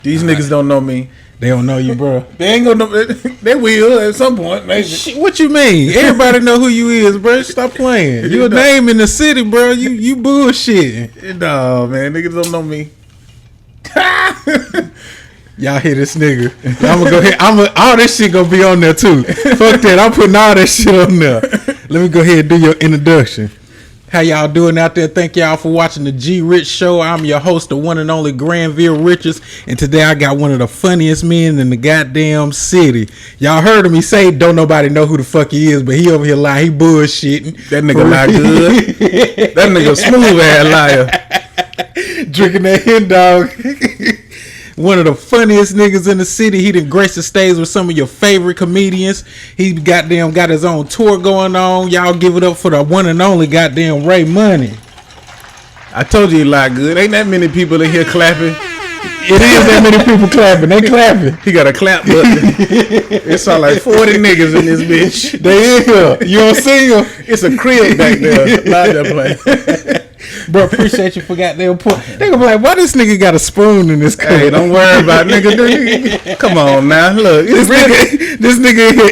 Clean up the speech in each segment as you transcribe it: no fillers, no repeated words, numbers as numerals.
These niggas don't know me. They don't know you, bro. They ain't gonna know. They will at some point. Maybe. What you mean? Everybody know who you is, bro. Stop playing. You a name in the city, bro. You bullshitting. No, man. Niggas don't know me. Y'all hear this nigga? I'm gonna go ahead. All this shit gonna be on there too. Fuck that. I'm putting all that shit on there. Let me go ahead and do your introduction. How y'all doing out there? Thank y'all for watching the G Rich Show. I'm your host, the one and only Granville Richards, and today I got one of the funniest men in the goddamn city. Y'all heard him. He say don't nobody know who the fuck he is, but he over here lying. He bullshitting. That nigga lie good. That nigga smooth ass liar. Drinking that hen dog. One of the funniest niggas in the city. He done graced the stage with some of your favorite comedians. He goddamn got his own tour going on. Y'all give it up for the one and only goddamn Ray Money. I told you he lie good. Ain't that many people in here clapping? It is that many people clapping. They clapping. He got a clap button. It's all like 40 niggas in this bitch. They in here. You don't see them? It's a crib back there. Not that place. Bro, appreciate you for goddamn point. They gonna be like, why this nigga got a spoon in this cup? Hey, don't worry about it, nigga. Come on now, look. This nigga here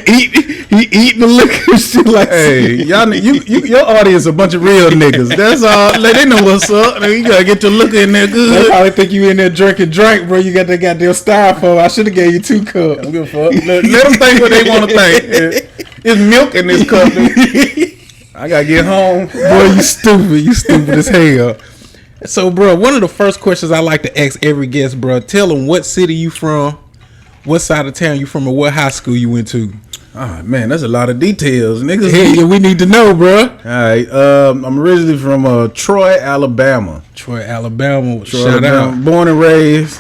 eating the liquor and shit like hey, y'all, your audience a bunch of real niggas. That's all. They know what's up. You gotta get your liquor in there good. They probably think you in there drinking drink, bro. You got that goddamn styrofoam. I should have gave you 2 cups. Don't give a fuck. Let them think what they want to think. It's milk in this cup. I gotta get home. Boy, you stupid. You stupid as hell. So, bro, one of the first questions I like to ask every guest, bro, tell them what city you from, what side of town you from, or what high school you went to. Oh, man, that's a lot of details, niggas. Hey, yeah, we need to know, bro. All right, I'm originally from Troy, Alabama. Troy, Alabama. Shout out. Born and raised.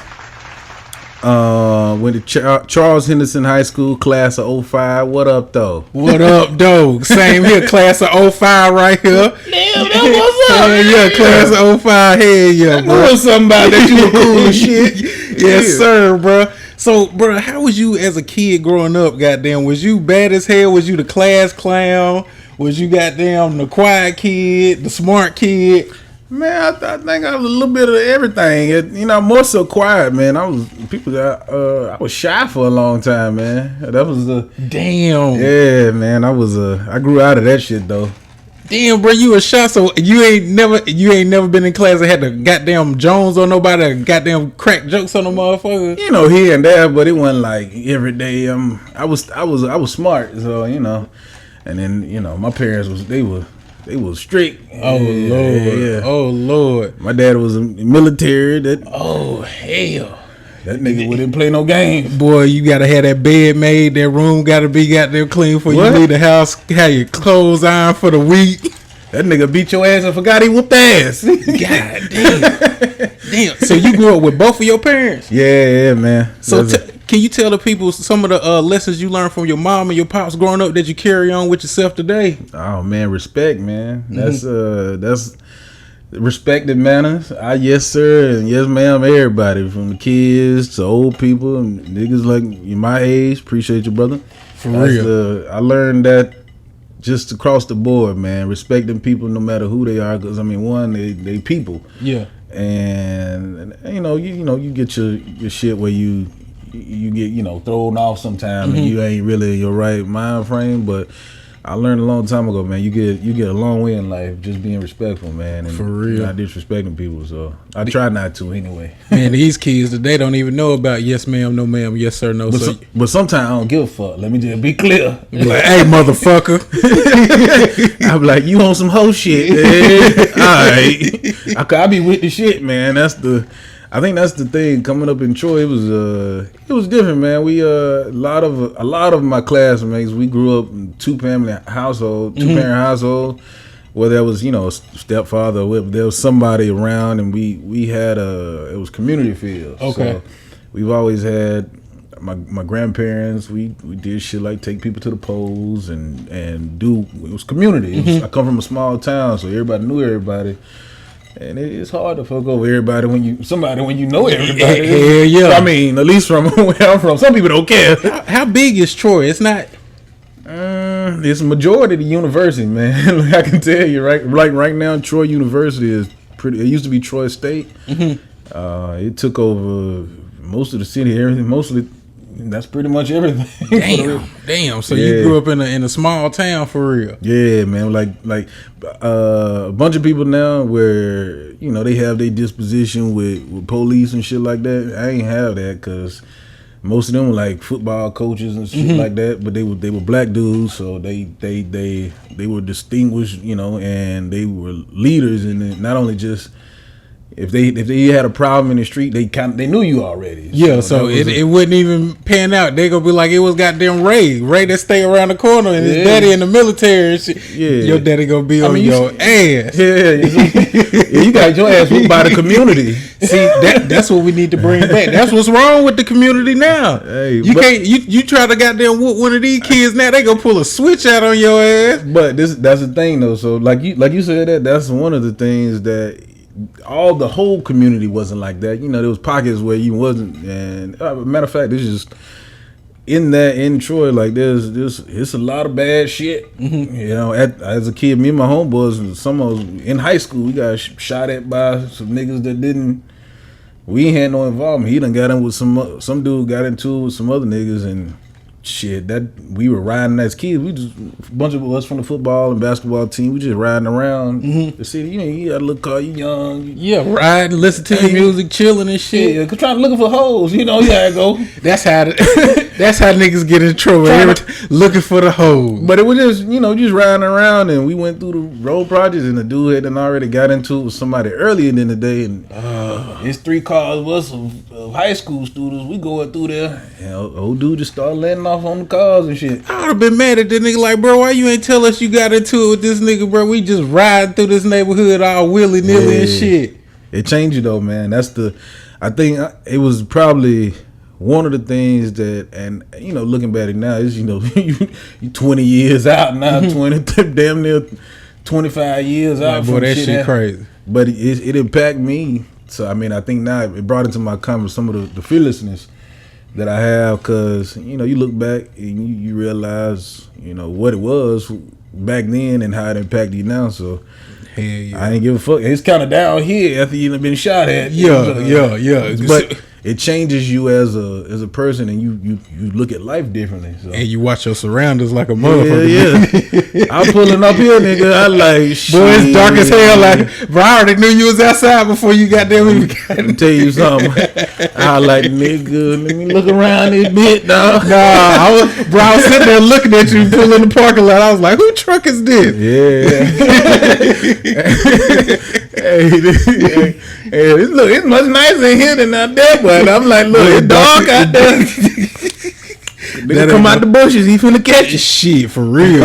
Went to Charles Henderson High School, class of 05. What up, though? What up, though? Same here, class of 05 right here. Damn, that what's up? Yeah, class of 05. Hell yeah, I bro. know somebody that you were cool as shit. Yes, sir, bro. So, bro, how was you as a kid growing up, goddamn? Was you bad as hell? Was you the class clown? Was you goddamn the quiet kid, the smart kid? Man, I think I was a little bit of everything. You know, more so quiet, man. I was shy for a long time, man. That was damn. Yeah, man. I grew out of that shit though. Damn, bro, you was shy. So you ain't never been in class that had the goddamn Jones on nobody, goddamn crack jokes on the motherfucker. You know, here and there, but it wasn't like every day. I was smart, so you know. And then you know, my parents they was strict. Oh Lord. Yeah. Oh Lord. My dad was a military. Oh hell. That nigga wouldn't play no game. Boy, you gotta have that bed made. That room gotta be goddamn clean before you leave the house. Have your clothes on for the week. That nigga beat your ass and forgot he whooped ass. God damn. Damn. So you grew up with both of your parents? Yeah, man. So can you tell the people some of the lessons you learned from your mom and your pops growing up that you carry on with yourself today? Oh man, respect, man. That's respect and manners. Yes sir and yes ma'am, everybody from the kids to old people and niggas like my age. Appreciate you, brother. For real. I learned that just across the board, man. Respecting people no matter who they are, because I mean, one, they people. Yeah. And you know you get your shit where you get thrown off sometime and you ain't really in your right mind frame. But I learned a long time ago, man, you get a long way in life just being respectful, man, and for real, not disrespecting people. So I try not to anyway. Man, these kids today don't even know about yes ma'am, no ma'am, yes sir, no sir. But sometimes I don't give a fuck. Let me just be clear. Like, hey motherfucker. I'm like, you on some hoe shit, man. All right. I be with the shit, man. I think that's the thing. Coming up in Troy, it was different, man. We a lot of my classmates, we grew up in two-parent household, where there was a stepfather, or there was somebody around, and we had it was community field. Okay. So we've always had my grandparents. We did shit like take people to the polls and do. It was community. I come from a small town, so everybody knew everybody. And it's hard to fuck over everybody when you know everybody. Hell yeah. I mean, at least from where I'm from, some people don't care. How big is Troy? It's not. It's a majority of the university, man. Like I can tell you, right now, Troy University is pretty. It used to be Troy State. It took over most of the city, everything, mostly that's pretty much everything. Damn. So you grew up in a small town for real? Yeah, man. Like a bunch of people now where they have their disposition with police and shit like that. I ain't have that because most of them were like football coaches and shit like that. But they were black dudes, so they were distinguished, and they were leaders. And not only just. If they had a problem in the street, they knew you already. Yeah, so it wouldn't even pan out. They gonna be like, it was goddamn Ray that stay around the corner and his daddy in the military and shit. Yeah, your daddy gonna be on your ass. Yeah, you got your ass whooped by the community. See, that's what we need to bring back. That's what's wrong with the community now. Hey, you try to goddamn whoop one of these kids now, they gonna pull a switch out on your ass. But that's the thing though. So like you said that's one of the things that. The whole community wasn't like that. There was pockets where you wasn't. And matter of fact, this is just in Troy. Like it's a lot of bad shit. Mm-hmm. As a kid, me and my homeboys, some of us in high school, we got shot at by some niggas that didn't. We ain't had no involvement. He done got in with some dude got into it with some other niggas and. Shit, that we were riding as kids. We just a bunch of us from the football and basketball team. We just riding around the city. You got a little car. You young. Riding, listen to the music, chilling and shit. Yeah, trying looking for hoes. You how it go. That's how niggas get in trouble. Looking for the hoes. But it was just just riding around, and we went through the road projects, and the dude had already got into it with somebody earlier in the day, and it's 3 cars worth of high school students. We going through there, and old dude just started letting off on the cars and shit. I would have been mad at that nigga like, bro, why you ain't tell us you got into it with this nigga, bro? We just ride through this neighborhood all willy-nilly and shit. It changed you though, man. I think it was probably one of the things that, and looking back at it now, is you 20 years out now, 20 damn near 25 years out. Boy, that shit crazy. But it impacted me. So I mean, I think now it brought into my comments some of the fearlessness that I have, because you look back and you realize what it was back then and how it impacted you now. So hell yeah. I ain't give a fuck. It's kind of down here after you been shot at. Yeah. But it changes you as a person, and you look at life differently. So. And you watch your surroundings like a motherfucker. Yeah. I'm pulling up here, nigga. I like, shit. Boy, it's dark as hell. Like, bro, I already knew you was outside before you got there. Let me tell you something. I like, nigga, let me look around this bit, dog. Nah, I was sitting there looking at you pulling the parking lot. I was like, who truck is this? Yeah. Hey, look, it's much nicer in here than out there, but I'm like, look, it's dark out there. Nigga come out the bushes, he finna catch you. Shit, for real.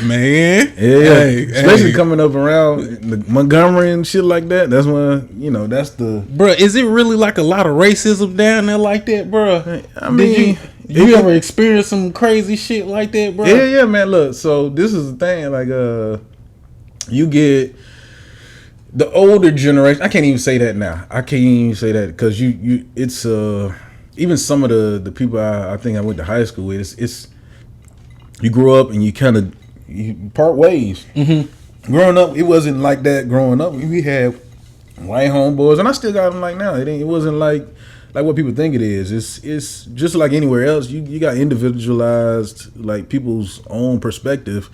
Man. Yeah. Especially coming up around Montgomery and shit like that. That's when, that's the... Bro, is it really like a lot of racism down there like that, bro? I mean... You ever experienced some crazy shit like that, bro? Yeah, man. Look, so this is the thing. Like, you get... The older generation, I can't even say that now. I can't even say that because it's even some of the people I think I went to high school with. It's you grow up and you part ways. Mm-hmm. Growing up, it wasn't like that. Growing up, we had white homeboys, and I still got them like now. It wasn't like what people think it is. It's just like anywhere else. You got individualized, like people's own perspective.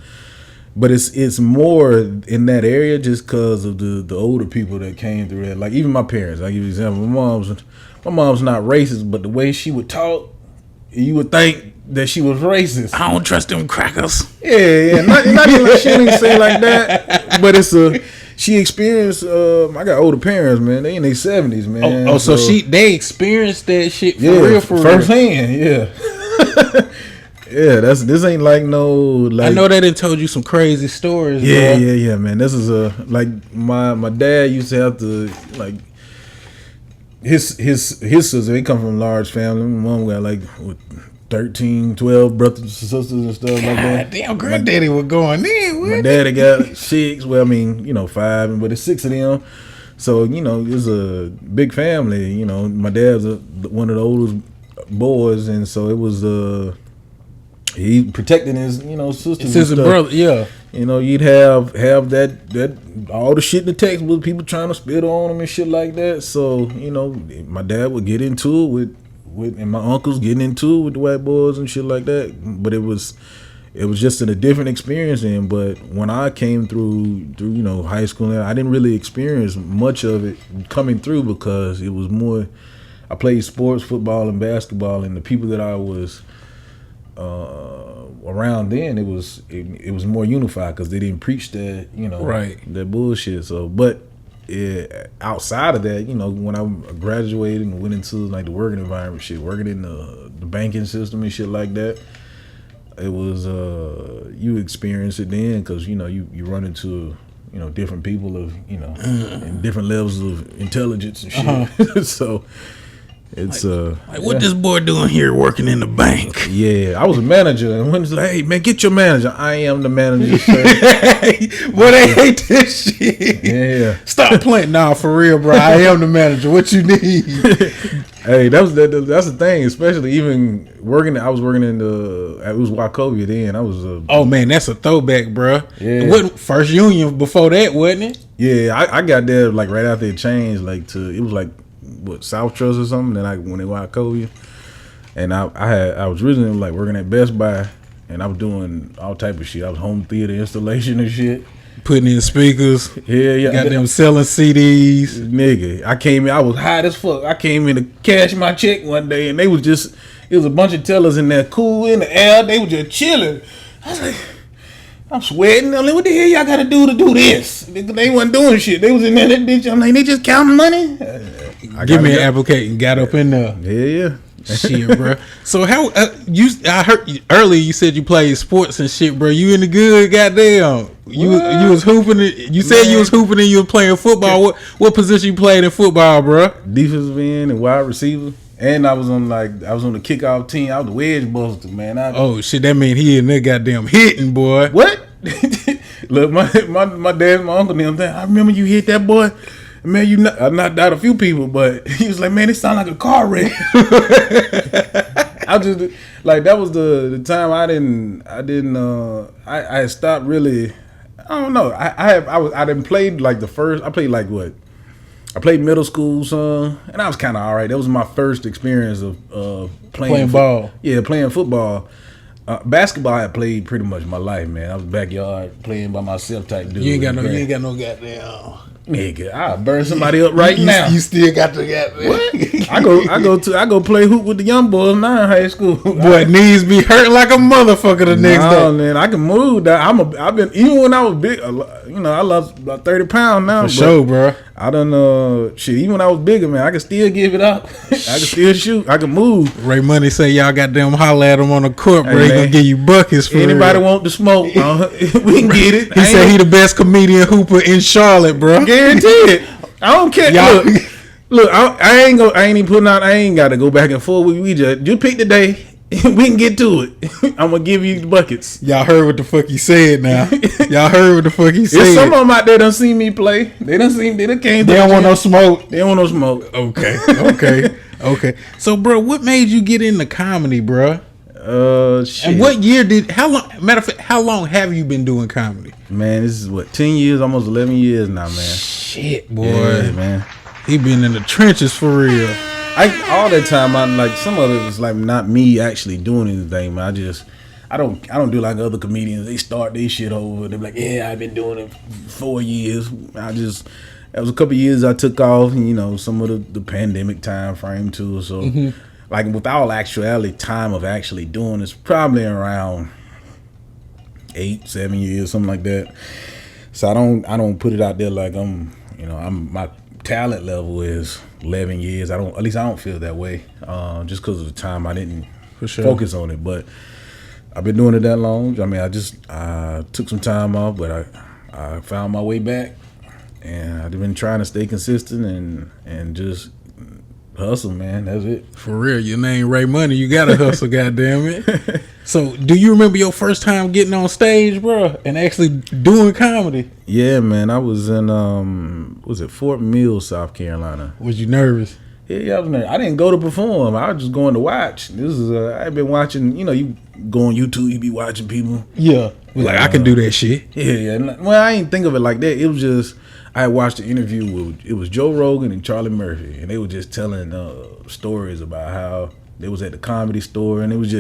But it's more in that area just because of the older people that came through that. Like even my parents, I'll give you an example. My mom's not racist, but the way she would talk, you would think that she was racist. I don't trust them crackers. Yeah. Not even like she didn't say like that, but she experienced. I got older parents, man. They in their 70s, man. So they experienced that shit for real, firsthand. Yeah. Yeah, this ain't like no. Like, I know they done told you some crazy stories. Yeah, man. This is like my dad used to have to like his sister. They come from a large family. My mom got like 13, 12 brothers and sisters and stuff like that. Damn, granddaddy was going in. My daddy got 6. Well, I mean, 5, but it's 6 of them. So it's a big family. My dad's one of the oldest boys, and so it was he protecting his, sisters and brother, yeah. You know, you'd have that all the shit in the textbook, people trying to spit on them and shit like that. So, you know, my dad would get into it with and my uncles getting into it with the white boys and shit like that. But it was just a different experience then. But when I came through you know, high school, I didn't really experience much of it coming through because it was more. I played sports, football, and basketball, and the people that I was around then, it was more unified because they didn't preach that, you know, right, that bullshit. So, but outside of that, you know, when I graduated and went into like the working environment, shit, working in the banking system and shit like that, it was you experience it then because you know you run into, you know, different people of, you know, and different levels of intelligence and shit. So. It's like what this boy doing here working in the bank? Yeah, I was a manager, and when it's like, hey man, get your manager. I am the manager, sir. Boy, they hate this shit. Yeah, stop playing. Nah, for real, bro. I am the manager. What you need? Hey, that's the thing. Especially even working. I was working in it was Wachovia then. I was. Oh man, that's a throwback, bro. Yeah. What First Union before that, wasn't it? Yeah, I got there like right after it changed. Like it was like. What, South Trust or something? Then I went to Wachovia, and I was originally like working at Best Buy, and I was doing all type of shit. I was home theater installation and shit, putting in speakers. Yeah. Got them selling CDs. Nigga, I came in. I was hot as fuck. I came in to cash my check one day, and it was a bunch of tellers in there, cool in the air. They were just chilling. I was like, I'm sweating. I'm like, what the hell y'all got to do this? They wasn't doing shit. They was in there, that bitch. I'm like, they just counting money. Give me an application. Got up in there. Yeah. Shit, bro. So how I heard earlier you said you played sports and shit, bro. You in the good? Goddamn. You was hooping. You said you was hooping and you was playing football. What position you played in football, bro? Defensive end and wide receiver. And I was on the kickoff team. I was the wedge buster, man. Oh shit, that mean he in there goddamn hitting, boy. What? Look, my dad, my uncle, them. I remember you hit that boy. Man, I knocked out a few people, but he was like, man, it sound like a car wreck. I just like that was the time I had stopped really. I don't know. I didn't play like the first. I played like what? I played middle school, son, and I was kind of all right. That was my first experience of playing ball. Yeah, playing football. Basketball I played pretty much my life, man. I was backyard playing by myself type dude. You ain't got no goddamn. Nigga, I'll burn somebody up right now. You still got the goddamn. What? I go play hoop with the young boys now in high school. Boy, knees be hurting like a motherfucker the next day. Man, I can move. I've been even when I was big. You know, I lost about 30 pounds now. For sure, bro. I done shit. Even when I was bigger, man, I can still give it up. I can still shoot. I can move. Ray Money say y'all goddamn holler at him on the court, bro. He gonna give you buckets for anybody real. want the smoke. We can get it. He said he the best comedian hooper in Charlotte, bro. Guaranteed. I don't care. Look, I ain't even putting out. I ain't got to go back and forth. We just pick the day. We can get to it. I'm gonna give you the buckets. Y'all heard what the fuck he said now. Y'all heard what the fuck he said. There's some of them out there done seen me play. They done came. They don't want no smoke. They don't want no smoke. Okay. So, bro, what made you get into comedy, bro? Shit. And what year how long have you been doing comedy? Man, this is what, 10 years, almost 11 years now, man. Shit, boy. Yeah, man. He been in the trenches for real. All that time, I like some of it was like not me actually doing anything, man. I don't do like other comedians. They start their shit over. They're like, yeah, I've been doing it for 4 years. That was a couple of years I took off, and, you know, some of the pandemic time frame too. So, like with all actuality, time of actually doing it's probably around 8-7 years, something like that. So I don't put it out there like my talent level is 11 years. At least I don't feel that way. Just because of the time I didn't focus on it. But I've been doing it that long. I mean, I took some time off, but I found my way back, and I've been trying to stay consistent and just hustle, man. That's it. For real, your name Ray Money. You gotta hustle, goddamn it. So, do you remember your first time getting on stage, bro, and actually doing comedy? Yeah, man. I was in Fort Mill, South Carolina. Was you nervous? Yeah, I was nervous. I didn't go to perform. I was just going to watch. I've been watching. You know, go on YouTube, you be watching people. Yeah. Like, I can do that shit. Yeah. Well, I ain't think of it like that. It was just, I watched the interview with, it was Joe Rogan and Charlie Murphy, and they were just telling stories about how they was at the Comedy Store, and it was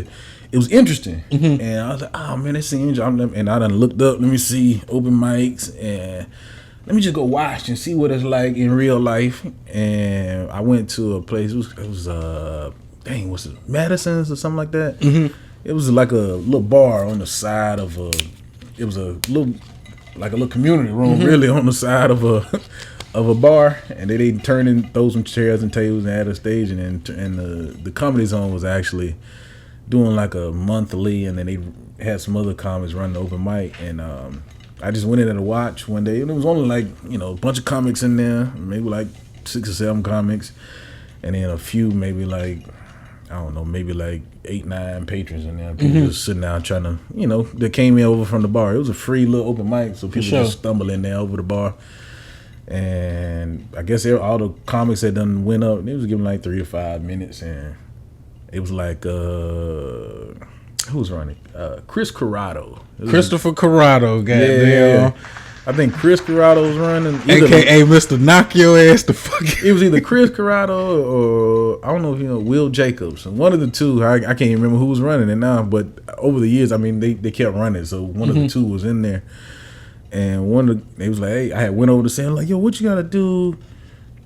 interesting. And I was like, oh man, it seems, and I done looked up, let me see open mics, and let me just go watch and see what it's like in real life. And I went to a place, it was what's it, Madison's or something like that. It was like a little bar on the side of it was a little community room, really, on the side of a bar, and they turned in, throw some chairs and tables and had a stage, and the Comedy Zone was actually doing like a monthly, and then they had some other comics running the open mic, and I just went in there to watch one day, and it was only like, a bunch of comics in there, maybe like 6 or 7 comics, and then a few, maybe like, I don't know, maybe like 8, 9 patrons in there. People just sitting down trying to, they came in over from the bar. It was a free little open mic, so people just stumble in there over the bar. And I guess all the comics that done went up, they was giving like 3 to 5 minutes, and it was like, who was running? Chris Corrado. Christopher Corrado, goddamn. Yeah. I think Chris Corrado was running. AKA Mr. Knock Your Ass the fuck. It was either Chris Corrado or I don't know if you know Will Jacobs. And one of the two, I can't even remember who was running it now, but over the years, I mean, they kept running. So one of the two was in there. And they was like, hey, I had went over to say, like, yo, what you got to do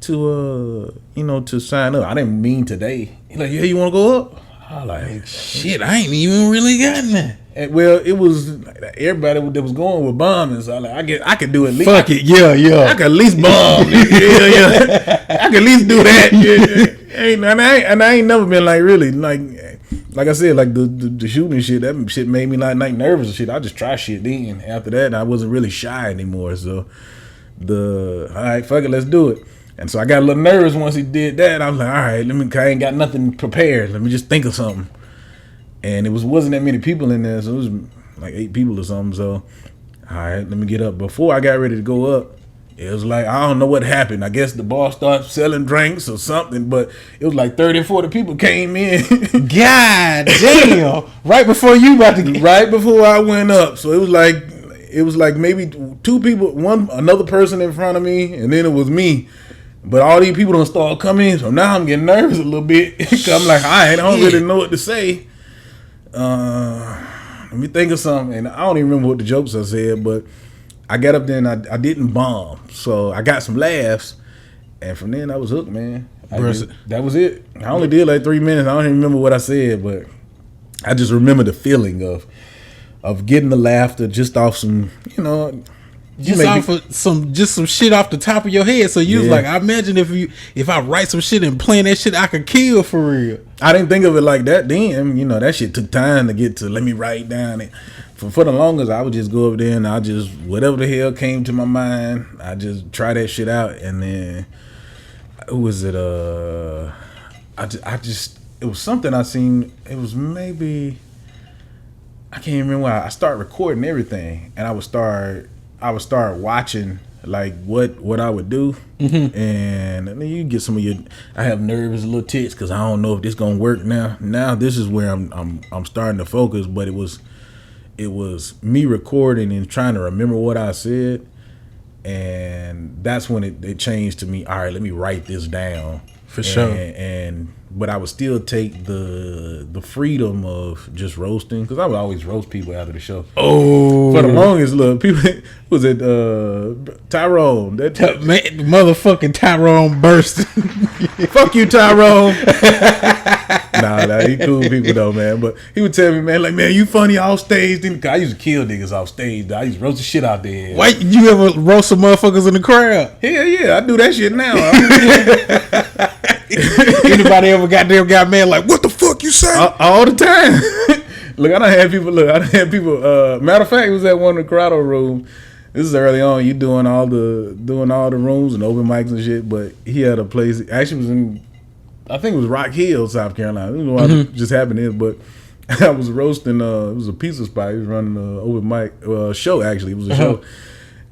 to sign up? I didn't mean today. He's like, yeah, you want to go up? I was like, shit, I ain't even really gotten that. And, well, it was everybody that was going with bombing, so I could do at least. Fuck it, yeah. I could at least bomb. yeah. I could at least do that. Yeah. And I ain't never been like really like I said, like the shooting shit. That shit made me like nervous and shit. I just try shit then. After that, I wasn't really shy anymore. So all right, fuck it, let's do it. And so I got a little nervous once he did that. I was like, all right, I ain't got nothing prepared. Let me just think of something. And it wasn't that many people in there, so it was like 8 people or something. So, all right, let me get up. Before I got ready to go up, it was like, I don't know what happened. I guess the bar started selling drinks or something, but it was like 30 or 40 people came in. God damn. Right before you about to get... Right before I went up. So it was like maybe 2 people, another person in front of me, and then it was me. But all these people don't start coming in, so now I'm getting nervous a little bit. Cause I'm like, all right, I don't really know what to say. Let me think of something. And I don't even remember what the jokes I said, but I got up there and I didn't bomb. So I got some laughs. And from then I was hooked, man. That was it. I only did like 3 minutes. I don't even remember what I said, but I just remember the feeling of getting the laughter just off some, some shit off the top of your head. So you was like, I imagine if I write some shit and playing that shit, I could kill for real. I didn't think of it like that then. That shit took time to get to. Let me write down it. For the longest, I would just go up there and I just whatever the hell came to my mind, I just try that shit out. And then who was it? It was something I seen. It was maybe I can't even remember why. I started recording everything, and I would start watching like what I would do, and then you get some of your. I have nervous little tics because I don't know if this gonna work now. Now this is where I'm starting to focus, but it was me recording and trying to remember what I said, and that's when it changed to me. All right, let me write this down for sure. But I would still take the freedom of just roasting, because I would always roast people after the show. Oh, for the longest, look, people was it Tyrone? That motherfucking Tyrone burst. Fuck you, Tyrone. Nah, he cool people though, man. But he would tell me, man, you funny off stage. I used to kill niggas off stage. I used to roast the shit out there. Why you ever roast some motherfuckers in the crowd? Hell yeah, I do that shit now. Anybody ever got mad like, what the fuck you say? All the time. Look, I done had people. Matter of fact, it was at one of the Corrado rooms. This is early on. You doing all the rooms and open mics and shit. But he had a place. Actually, was in. I think it was Rock Hill, South Carolina. I don't know why it just happened there, but I was roasting. It was a pizza spot. He was running an open mic show. Actually, it was a show,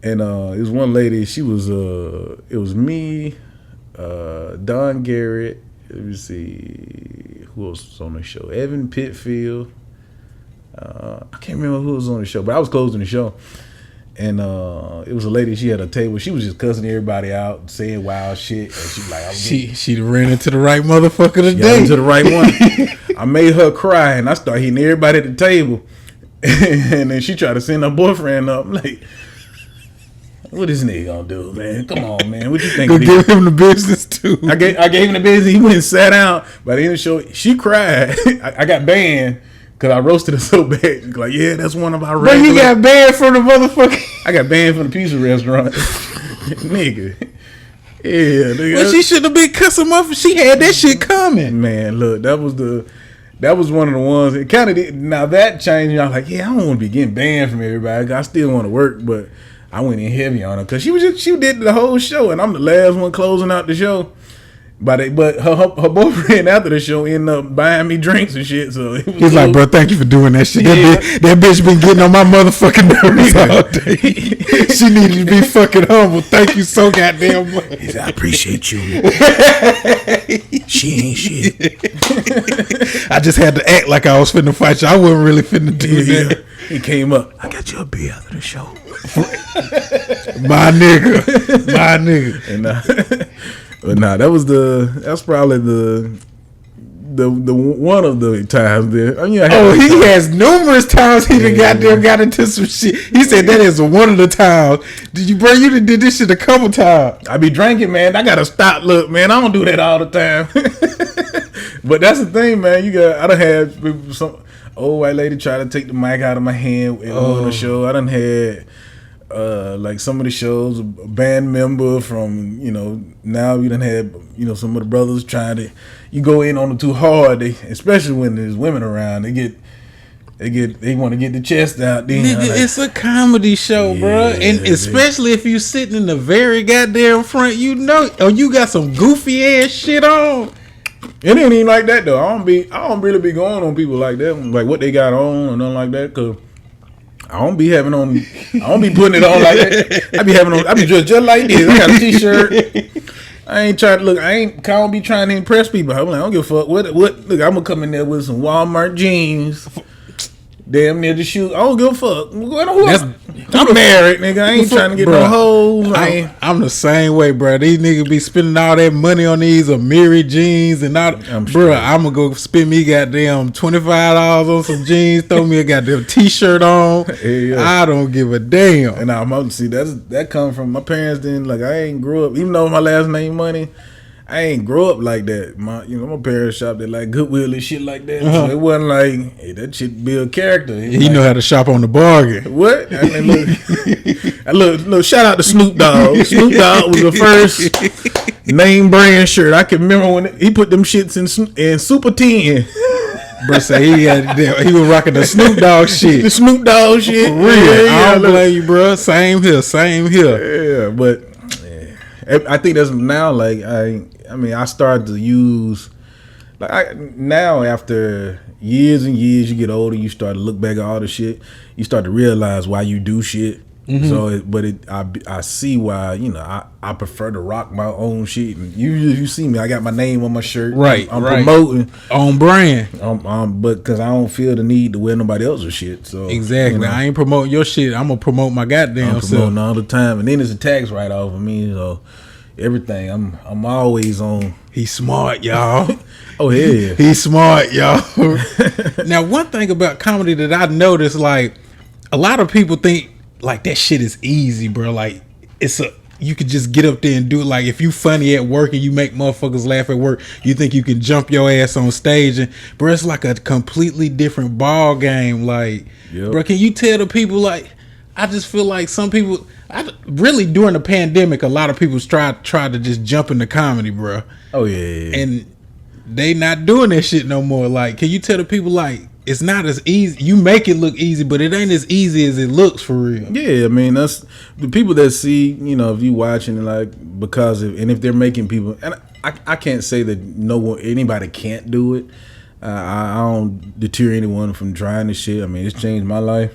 and it was one lady. She was. It was me, Don Garrett. Let me see who else was on the show. Evan Pitfield. I can't remember who was on the show, but I was closing the show. And it was a lady. She had a table. She was just cussing everybody out, saying wild shit. And she like, she ran into the right motherfucker today. Into the right one. I made her cry, and I started hitting everybody at the table. And then she tried to send her boyfriend up. I'm like, what this nigga gonna do, man? Come on, man. What you think? Go give him the business too. I gave him the business. He went and sat down. By the end of the show, she cried. I got banned. Cause I roasted her so bad, like yeah, that's one of our. But he got banned from the motherfucker. I got banned from the pizza restaurant, nigga. Yeah, nigga. Well, she shouldn't have been cussing off. She had that shit coming. Man, look, that was one of the ones. It kind of did. Now that changed. I was like, yeah, I don't want to be getting banned from everybody. I still want to work, but I went in heavy on her because she did the whole show, and I'm the last one closing out the show. But her boyfriend after the show ended up buying me drinks and shit. So he's like, bro, thank you for doing that shit. Yeah. That bitch been getting on my motherfucking nerves all day. She needed to be fucking humble. Thank you so goddamn much. He said, I appreciate you. She ain't shit. I just had to act like I was finna fight you. I wasn't really finna do that. He came up. I got you a beer after the show. My nigga. And but nah, that's probably the one of the times there. I mean, he has numerous times he done got into some shit. He said that is one of the times. You done did this shit a couple times. I be drinking, man. I gotta stop. Look, man, I don't do that all the time. But that's the thing, man. I done had some old white lady try to take the mic out of my hand on the show. I done had like some of the shows, a band member from, now you done had, some of the brothers trying to, you go in on them too hard, especially when there's women around, they want to get the chest out. Then nigga, it's a comedy show, bro, and especially if you sitting in the very goddamn front, or you got some goofy ass shit on. It ain't even like that though. I don't really be going on people like that, like what they got on or nothing like that, cause I don't be putting it on like that. I be dressed just like this. I got a t-shirt. I ain't trying to look. I don't be trying to impress people. I'm like, I don't give a fuck. What? Look, I'm gonna come in there with some Walmart jeans. Damn near the shoes. I don't give a fuck. I'm married, nigga. I ain't trying to get no hoes. I'm the same way, bro. These niggas be spending all that money on these Amiri jeans and all. Bro, I'm gonna go spend me goddamn $25 on some jeans. Throw me a goddamn t-shirt on. Yeah. I don't give a damn. And I'm out to see that come from my parents. Then like I ain't grew up, even though my last name Money. I ain't grow up like that. My parents shopped at like Goodwill and shit like that. So it wasn't like, hey, that shit build character. He know how to shop on the bargain. What? I mean, look, shout out to Snoop Dogg. Snoop Dogg was the first name brand shirt. I can remember when he put them shits in Super 10. Bro, say he was rocking the Snoop Dogg shit. The Snoop Dogg shit. For real. I don't blame you, bro. Same here. Yeah, but I think that's now like I started to use now after years and years, you get older, you start to look back at all the shit, you start to realize why you do shit. Mm-hmm. So I see why I prefer to rock my own shit. And you see me, I got my name on my shirt. Right, I'm promoting on brand. But because I don't feel the need to wear nobody else's shit. So exactly, I ain't promoting your shit. I'm gonna promote my goddamn self. Promoting all the time, and then it's a tax write off of me. So everything, I'm always on. He's smart, y'all. Oh yeah, he's smart, y'all. Now, one thing about comedy that I noticed, like a lot of people think like that shit is easy, bro. Like you could just get up there and do it. Like if you funny at work and you make motherfuckers laugh at work, you think you can jump your ass on stage, and bro, it's like a completely different ball game. Like, bro, can you tell the people? Like, I just feel like some people, really during the pandemic, a lot of people tried to just jump into comedy, bro. Oh yeah. And they not doing that shit no more. Like, can you tell the people like it's not as easy? You make it look easy, but it ain't as easy as it looks for real. Yeah, I mean that's the people that see, if you watching like if they're making people, and I can't say that anybody can't do it. I don't deter anyone from trying this shit. I mean, it's changed my life.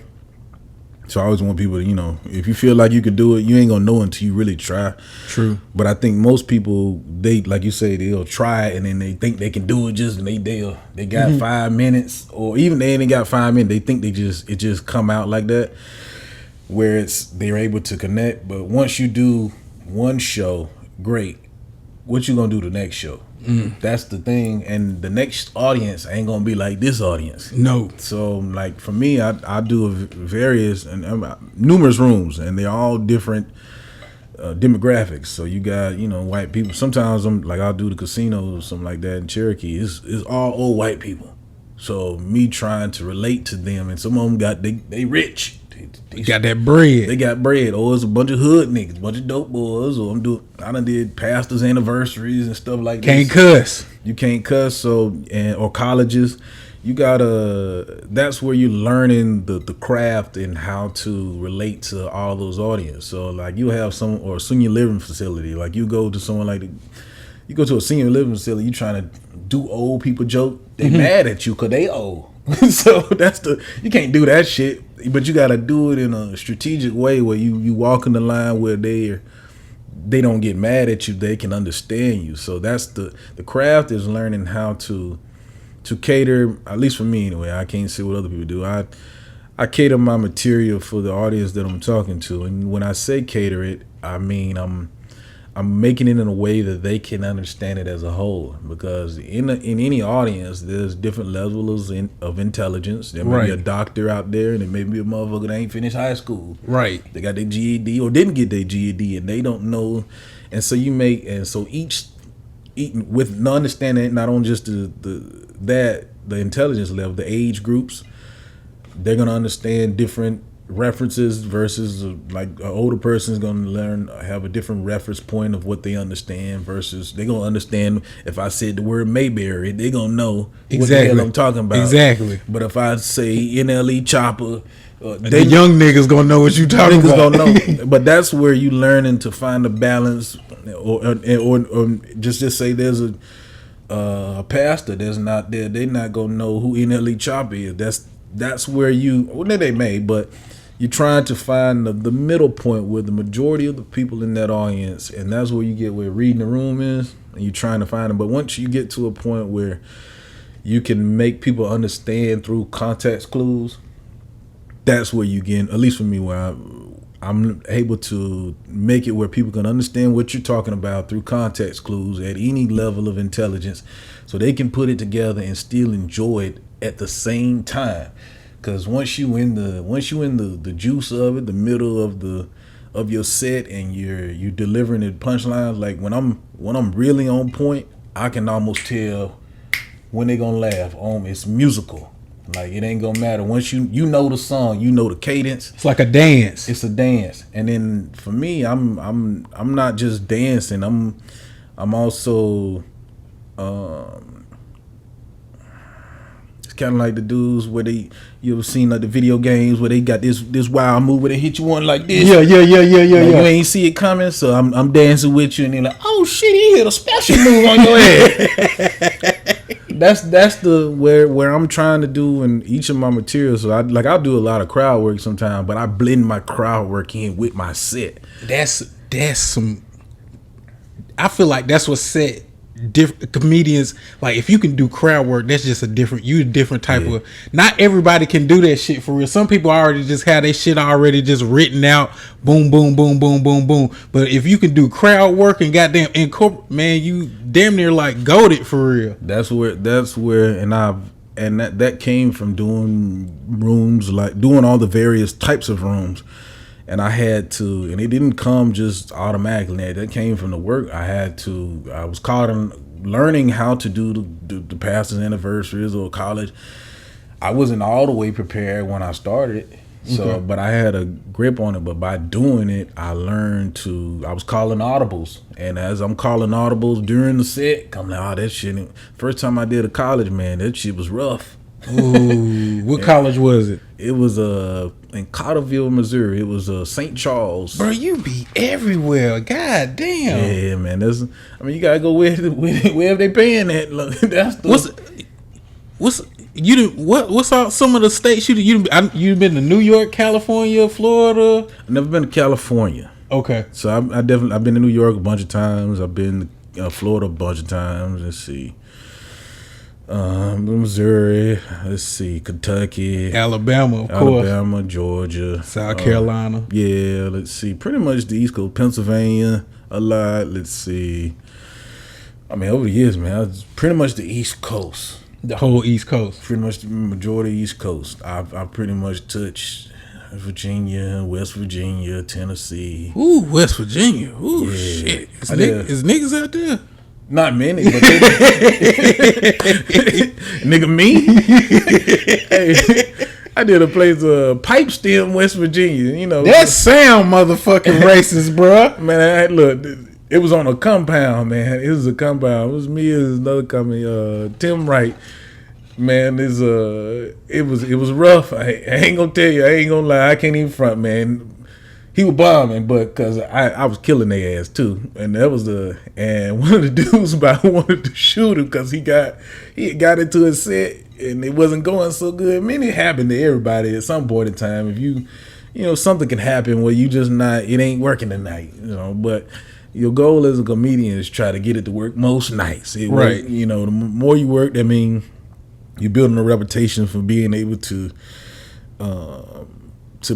So I always want people to, you know, if you feel like you could do it, you ain't gonna know until you really try. True. But I think most people, they, like you say, they'll try it and then they think they can do it just, and they got 5 minutes, or even they ain't got 5 minutes. They think it just come out like that, where they're able to connect. But once you do one show, great. What you gonna do the next show? That's the thing, and the next audience ain't gonna be like this audience. No. So like for me, I do various and numerous rooms, and they're all different demographics. So you got, you know, white people. Sometimes I'll do the casino or something like that in Cherokee. It's all old white people. So me trying to relate to them, and some of them got they rich. They got that bread. They got bread, or it's a bunch of hood niggas, a bunch of dope boys, or I done did pastors' anniversaries and stuff like that. Can't cuss. You can't cuss, or colleges. You gotta. That's where you're learning the craft and how to relate to all those audience. So like you have or a senior living facility. Like you go to someone you go to a senior living facility. You trying to do old people joke. They mad at you because they old. So you can't do that shit. But you gotta do it in a strategic way where you walk in the line where they don't get mad at you. They can understand you. So that's the craft is learning how to cater. At least for me anyway. I can't see what other people do. I cater my material for the audience that I'm talking to, and when I say cater it, I mean I'm making it in a way that they can understand it as a whole. Because in any audience, there's different levels of intelligence. There may be a doctor out there, and there may be a motherfucker that ain't finished high school. Right. They got their GED or didn't get their GED, and they don't know. And so each with understanding not only just the intelligence level, the age groups, they're gonna understand different references versus like an older person is going to have a different reference point of what they understand versus they're going to understand if I said the word Mayberry, they're going to know what the hell I'm talking about. Exactly. But if I say NLE Chopper, the young niggas going to know what you talking about. Gonna know. But that's where you learning to find a balance, or just say there's a pastor that's not there. They're not going to know who NLE Chopper is. That's where they may, but you're trying to find the middle point where the majority of the people in that audience, and that's where you get where reading the room is, and you're trying to find them. But once you get to a point where you can make people understand through context clues, that's where you get, at least for me, where I'm able to make it where people can understand what you're talking about through context clues at any level of intelligence, so they can put it together and still enjoy it at the same time. Because once you in the juice of it, the middle of your set, and you're delivering the punchlines, like when I'm really on point, I can almost tell when they gonna laugh. It's musical. Like it ain't gonna matter. Once you know the song, you know the cadence. It's like a dance. It's a dance. And then for me, I'm not just dancing. I'm also kind of like the dudes where you ever seen like the video games where they got this wild move where they hit you one like this. Yeah. You ain't see it coming, so I'm dancing with you, and they're like, oh shit, he hit a special move on your head. That's the where I'm trying to do in each of my materials. So I'll do a lot of crowd work sometimes, but I blend my crowd work in with my set. That's some. I feel like that's what set different comedians, like if you can do crowd work, that's just a different type of. Not everybody can do that shit for real. Some people already just have their shit already just written out, boom boom boom boom boom boom. But if you can do crowd work and goddamn incorporate, man, you damn near like goated for real. That's where that came from doing rooms, like doing all the various types of rooms. And I had to, and it didn't come just automatically. That came from the work. I was caught in learning how to do the pastor's anniversaries or college. I wasn't all the way prepared when I started. So, but I had a grip on it. But by doing it, I learned I was calling audibles. And as I'm calling audibles during the set, I'm like, that shit. First time I did a college, man, that shit was rough. Ooh, what college was it? It was in Carterville, Missouri. It was St. Charles. Bro, you be everywhere. God damn. Yeah, man. You gotta go where they paying that. That's the What's all some of the states you been to? New York, California, Florida. I've never been to California. Okay. So I've been to New York a bunch of times. I've been to Florida a bunch of times. Let's see. Missouri. Let's see. Kentucky. Alabama, of course. Alabama, Georgia. South Carolina. Yeah, let's see. Pretty much the East Coast. Pennsylvania a lot. Let's see. I mean, over the years, man, I was pretty much the East Coast. The whole East Coast. Pretty much the majority East Coast. I pretty much touched Virginia, West Virginia, Tennessee. Ooh, West Virginia. Ooh, Yeah. shit. Is niggas out there? Not many, but nigga me. Hey, I did a place Pipe Stem, West Virginia. You know That sound motherfucking racist, bruh. Man, look, it was on a compound, man. It was a compound. It was me and another company, Tim Wright. Man, it was rough. I ain't gonna tell you. I ain't gonna lie. I can't even front, man. He was bombing, but because I was killing their ass too, and that was and one of the dudes about wanted to shoot him because he had got into a set and it wasn't going so good. I mean, it happened to everybody at some point in time. If you know, something can happen where you just it ain't working tonight, you know. But your goal as a comedian is try to get it to work most nights. Right. You know, the more you work, I mean, you're building a reputation for being able to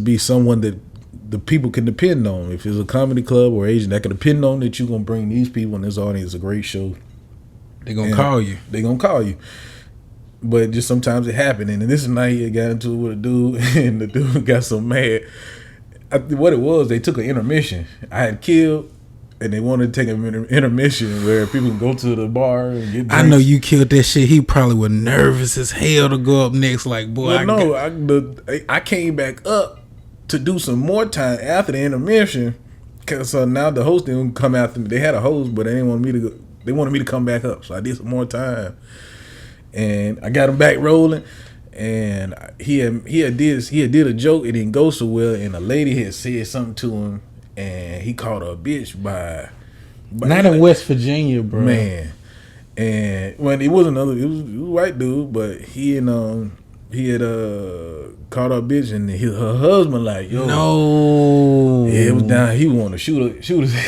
be someone that the people can depend on. If it's a comedy club or agent that can depend on that you're gonna bring these people in this audience a great show. They gonna call you. They gonna call you. But just sometimes it happened. And this night I got into it with a dude and the dude got so mad. What it was, they took an intermission. I had killed and they wanted to take an intermission where people can go to the bar and get drinks. I know you killed that shit. He probably was nervous as hell to go up next. Like, boy, I came back up to do some more time after the intermission, because now the host didn't come after me. They had a host, but they didn't want me to go. They wanted me to come back up, so I did some more time, and I got him back rolling. And he had did a joke. It didn't go so well, and a lady had said something to him, and he called her a bitch by not in West Virginia, bro. Man, and when it was a white dude, but he had called her a bitch, and her husband like, yo, no, yeah, it was down. He wanted to shoot her.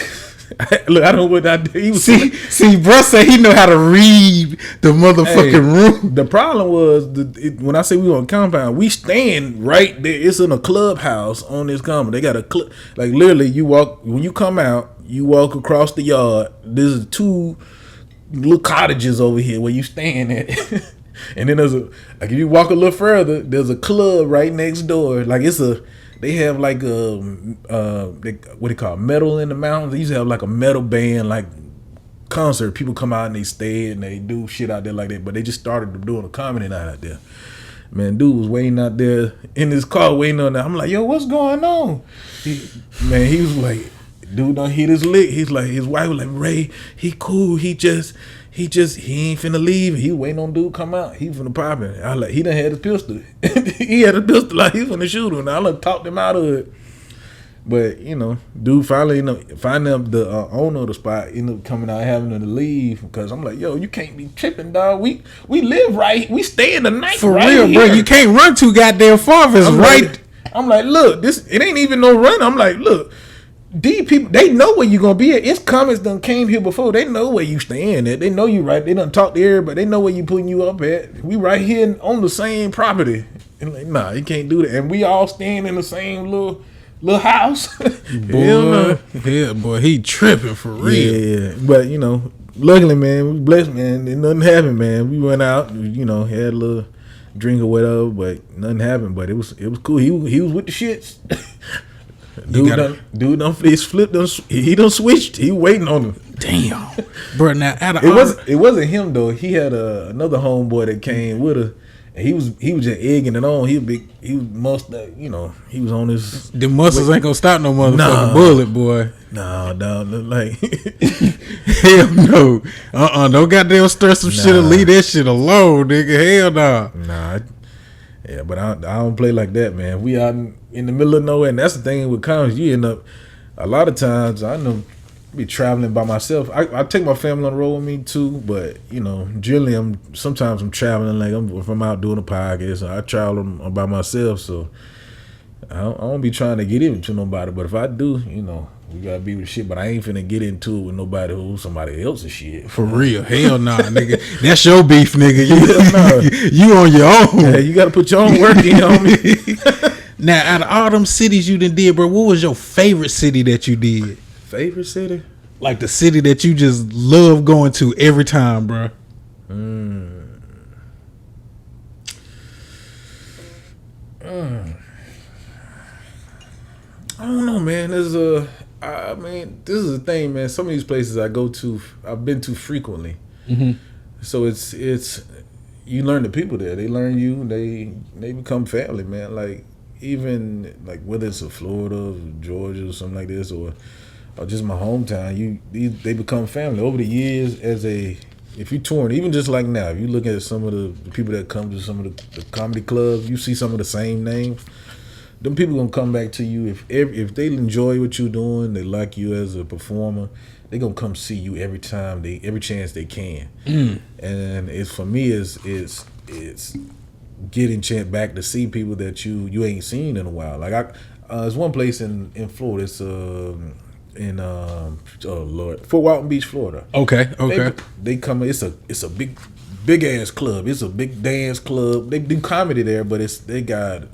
Look, I don't know what I did. He was see, bro, say he know how to read the motherfucking room. The problem was when I say we on compound, we stand right there. It's in a clubhouse on this compound. They got a like literally. You walk when you come out. You walk across the yard. There's 2 little cottages over here where you stand at. And then if you walk a little further, there's a club right next door. Like they have like what they call metal in the mountains. They used to have like a metal band, like concert. People come out and they stay and they do shit out there like that. But they just started doing a comedy night out there. Man, dude was waiting out there in his car waiting on that. I'm like, yo, what's going on? He was like, dude don't hit his lick. He's like, his wife was like, Ray, he cool. He ain't finna leave. He waiting on dude come out. He finna pop it. I like, he done had his pistol. He had a pistol like he finna shoot him. And I done talked him out of it. But you know, dude finally finding up the owner of the spot, ended up coming out having to leave because I'm like, yo, you can't be tripping, dog. We live right. We stay in the night for right real, here. bro. You can't run too goddamn far. If it's right. I'm like, look, it ain't even no run. I'm like, look. These people, they know where you gonna be at. It's comics done came here before. They know where you staying at. They know you right. They done talk to everybody. They know where you putting you up at. We right here on the same property. And like, nah, you can't do that. And we all staying in the same little house. Boy, he tripping for real. Yeah, but you know, luckily, man, we blessed, man. And nothing happened, man. We went out, you know, had a little drink or whatever, but nothing happened. But it was cool. He was with the shits. Dude done flipped. He done switched. He waiting on him. Damn, bro. Now it wasn't him though. He had another homeboy that came with her. And he was just egging it on. He was mustard, you know. He was on his. The muscles ain't gonna stop no motherfucking bullet, boy. No, like hell no. Don't goddamn stir some shit and leave that shit alone, nigga. Hell no. Nah. Yeah, but I don't play like that, man. We out in the middle of nowhere, and that's the thing with comedy. You end up a lot of times. I know be traveling by myself. I take my family on the road with me too, but you know, generally sometimes I'm traveling like if I'm out doing a podcast, I travel by myself, so I don't be trying to get into nobody. But if I do, you know, we gotta be with shit. But I ain't finna get into it with nobody who's somebody else's shit. For real, hell nah, nigga. That's your beef, nigga. Nah. You on your own. Yeah, you gotta put your own work in on me. Now, out of all them cities you done did, bro, what was your favorite city that you did? Favorite city? Like the city that you just love going to every time, bro. I don't know, man. I mean, this is the thing, man. Some of these places I go to, I've been to frequently. Mm-hmm. So it's you learn the people there. They learn you. They become family, man. Like even like whether it's a Florida, or Georgia, or something like this, or just my hometown, they become family over the years. If you touring, even just like now, if you look at some of the people that come to some of the comedy clubs, you see some of the same names. Them people gonna come back to you if they enjoy what you're doing, they like you as a performer, they gonna come see you every chance they can. And it's for me it's getting chance back to see people that you ain't seen in a while. Like there's one place in Florida. It's Fort Walton Beach, Florida. Okay. They come. It's a big ass club. It's a big dance club. They do comedy there, but they got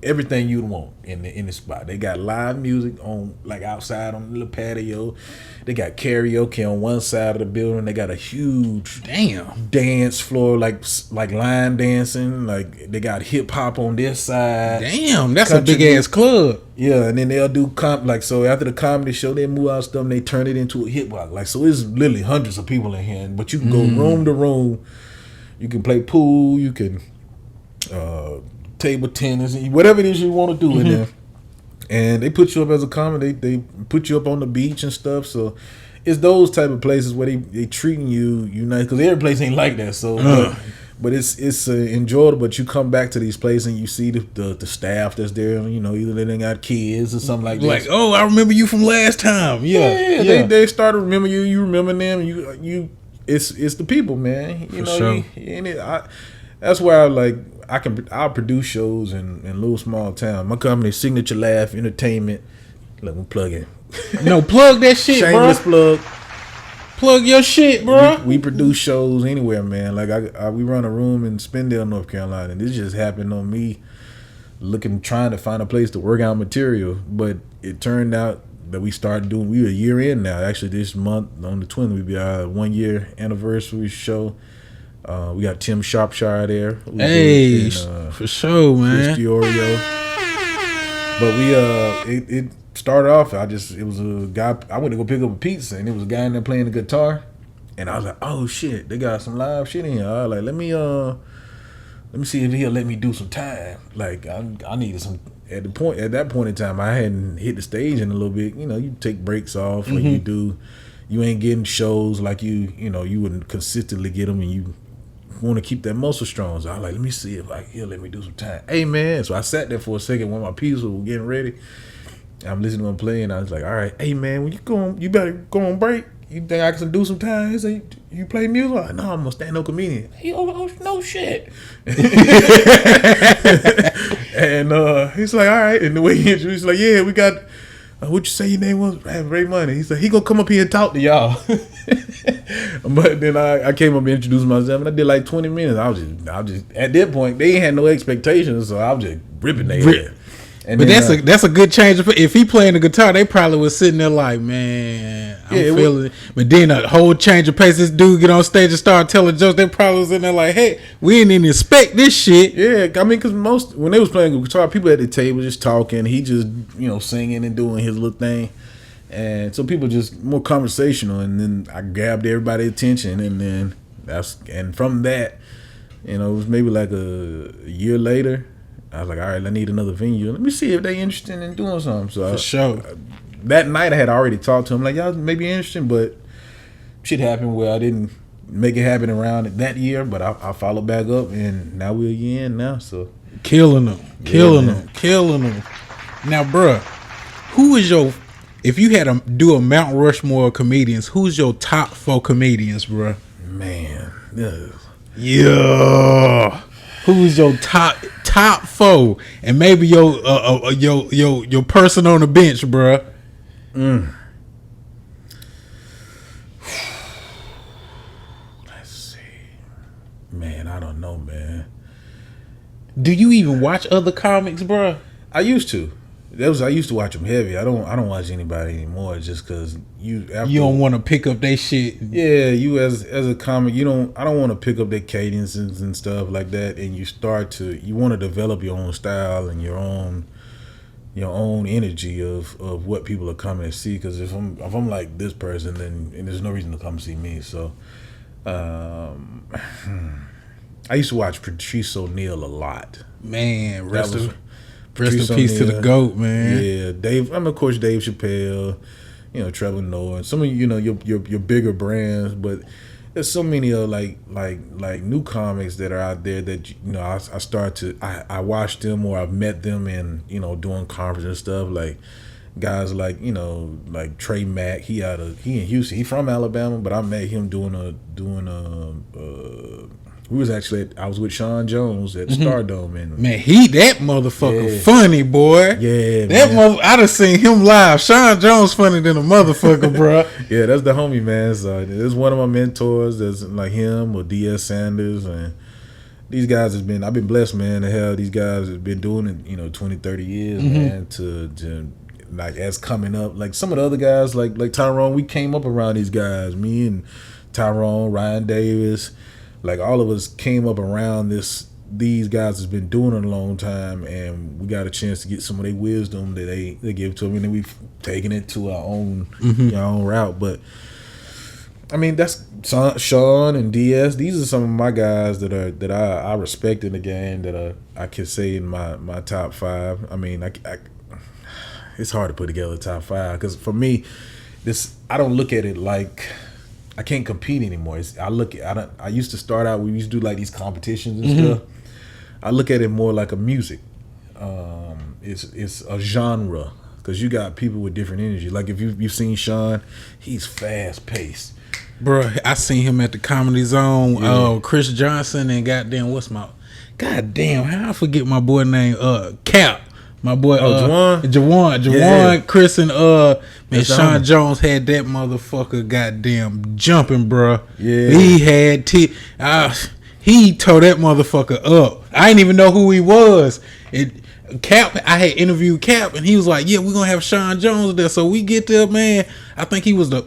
everything you'd want in the spot. They got live music on like outside on the little patio. They got karaoke on one side of the building. They got a huge dance floor like line dancing. Like they got hip hop on this side. Damn, that's a big ass club. Yeah, and then they'll do so after the comedy show they move out stuff and they turn it into a hip hop. Like so it's literally hundreds of people in here, but you can go room to room. You can play pool. You can table tennis, whatever it is you want to do in there. And they put you up as a comedy. They put you up on the beach and stuff. So it's those type of places where they treating you nice, because every place ain't like that. So, but it's enjoyable. But you come back to these places and you see the staff that's there. You know, either they done got kids or something like that. Like, oh, I remember you from last time. Yeah. They start to remember you. You remember them. You. It's the people, man. You know. Sure. That's why I'll produce shows in little small town. My company, Signature Laugh Entertainment. Let me plug in. No, plug that shit, Shameless bro. Plug your shit, bro. We produce shows anywhere, man. Like we run a room in Spindale, North Carolina, and this just happened on me trying to find a place to work out material. But it turned out that we a year in now. Actually, this month on the 20th, we'll be our 1 year anniversary show. We got Tim Shropshire there. Hey, for sure, man. Chris Diorio. But it started off. It was a guy. I went to go pick up a pizza, and it was a guy in there playing the guitar, and I was like, "Oh shit, they got some live shit in here." I was like, let me see if he'll let me do some time. Like I needed some. At that point in time, I hadn't hit the stage in a little bit. You know, you take breaks off, and you ain't getting shows like you wouldn't consistently get them, and you want to keep that muscle strong. So I was like, let me see if he'll let me do some time. Hey man, so I sat there for a second when my pieces were getting ready. I'm listening to him play, and I was like, all right, hey man, when you better go on break. You think I can do some time? He said, you play music? I'm like, no, I'm a stand-up comedian. He no shit. And he's like, all right. And the way he introduced, he's like, yeah, we got what you say your name was? Ray Money. He said he gonna come up here and talk to y'all. But then I came up and introduced myself, and I did like 20 minutes. I was just at that point they ain't had no expectations, so I was just ripping their head. And but then, that's a good change. If he playing the guitar, they probably was sitting there like, man, I'm feeling it. But then a whole change of pace. This dude get on stage and start telling jokes. They probably was in there like, hey, we didn't expect this shit. Yeah, I mean, because when they was playing guitar, people at the table just talking. He just singing and doing his little thing, and so people just more conversational. And then I grabbed everybody's attention, and then from that, it was maybe like a year later. I was like, all right, I need another venue. Let me see if they interested in doing something. So for sure. That night I had already talked to him, like, y'all may be interested, but shit happened where I didn't make it happen around that year, but I followed back up, and now we're a year in now, so. Killing them. Now, bruh, who is If you had to do a Mount Rushmore of comedians, who's your top 4 comedians, bro? Man, Yeah. Who's your top 4? And maybe your person on the bench, bro. Let's see. Man, I don't know, man. Do you even watch other comics, bro? I used to. I used to watch them heavy. I don't watch anybody anymore just because you don't want to pick up their shit. Yeah, you as a comic, I don't want to pick up their cadences and stuff like that, and you want to develop your own style and your own energy of what people are coming to see. Because if I'm like this person, then and there's no reason to come see me. So, I used to watch Patrice O'Neal a lot. Man, rest in Patrice peace O'Neal. to the GOAT, man. Yeah, Dave. Of course, Dave Chappelle. Trevor Noah, and some of your bigger brands, but there's so many of like new comics that are out there that I watch them or I've met them in doing conferences and stuff, like guys like Trey Mack. He in Houston. He from Alabama, but I met him doing a I was with Sean Jones at Stardome, and man, that motherfucker funny, boy. Yeah, that I done seen him live. Sean Jones funny than a motherfucker, bro. Yeah, that's the homie, man. So there's one of my mentors that's like him or D.S. Sanders, and these guys I've been blessed, man. The hell, these guys have been doing it, 20, 30 years, man. To like as coming up, like some of the other guys, like Tyrone, we came up around these guys. Me and Tyrone, Ryan Davis. Like all of us came up around these guys has been doing it a long time, and we got a chance to get some of their wisdom that they give to them, and then we've taken it to our own route. But I mean, that's Sean and DS. These are some of my guys that I respect in the game that I can say in my top 5. I mean, it's hard to put together a top 5 because for me, I don't look at it like. I can't compete anymore. I used to start out. We used to do like these competitions and stuff. I look at it more like a music. It's a genre because you got people with different energy. Like if you've seen Sean, he's fast paced. Bro, I seen him at the Comedy Zone. Yeah. Chris Johnson and goddamn how I forget my boy name? Cap. My boy, Jawan, Chris, and Sean Jones had that motherfucker goddamn jumping, bro. Yeah, he had he tore that motherfucker up. I didn't even know who he was. Cap, I had interviewed Cap, and he was like, "Yeah, we're gonna have Sean Jones there." So we get there, man. I think he was the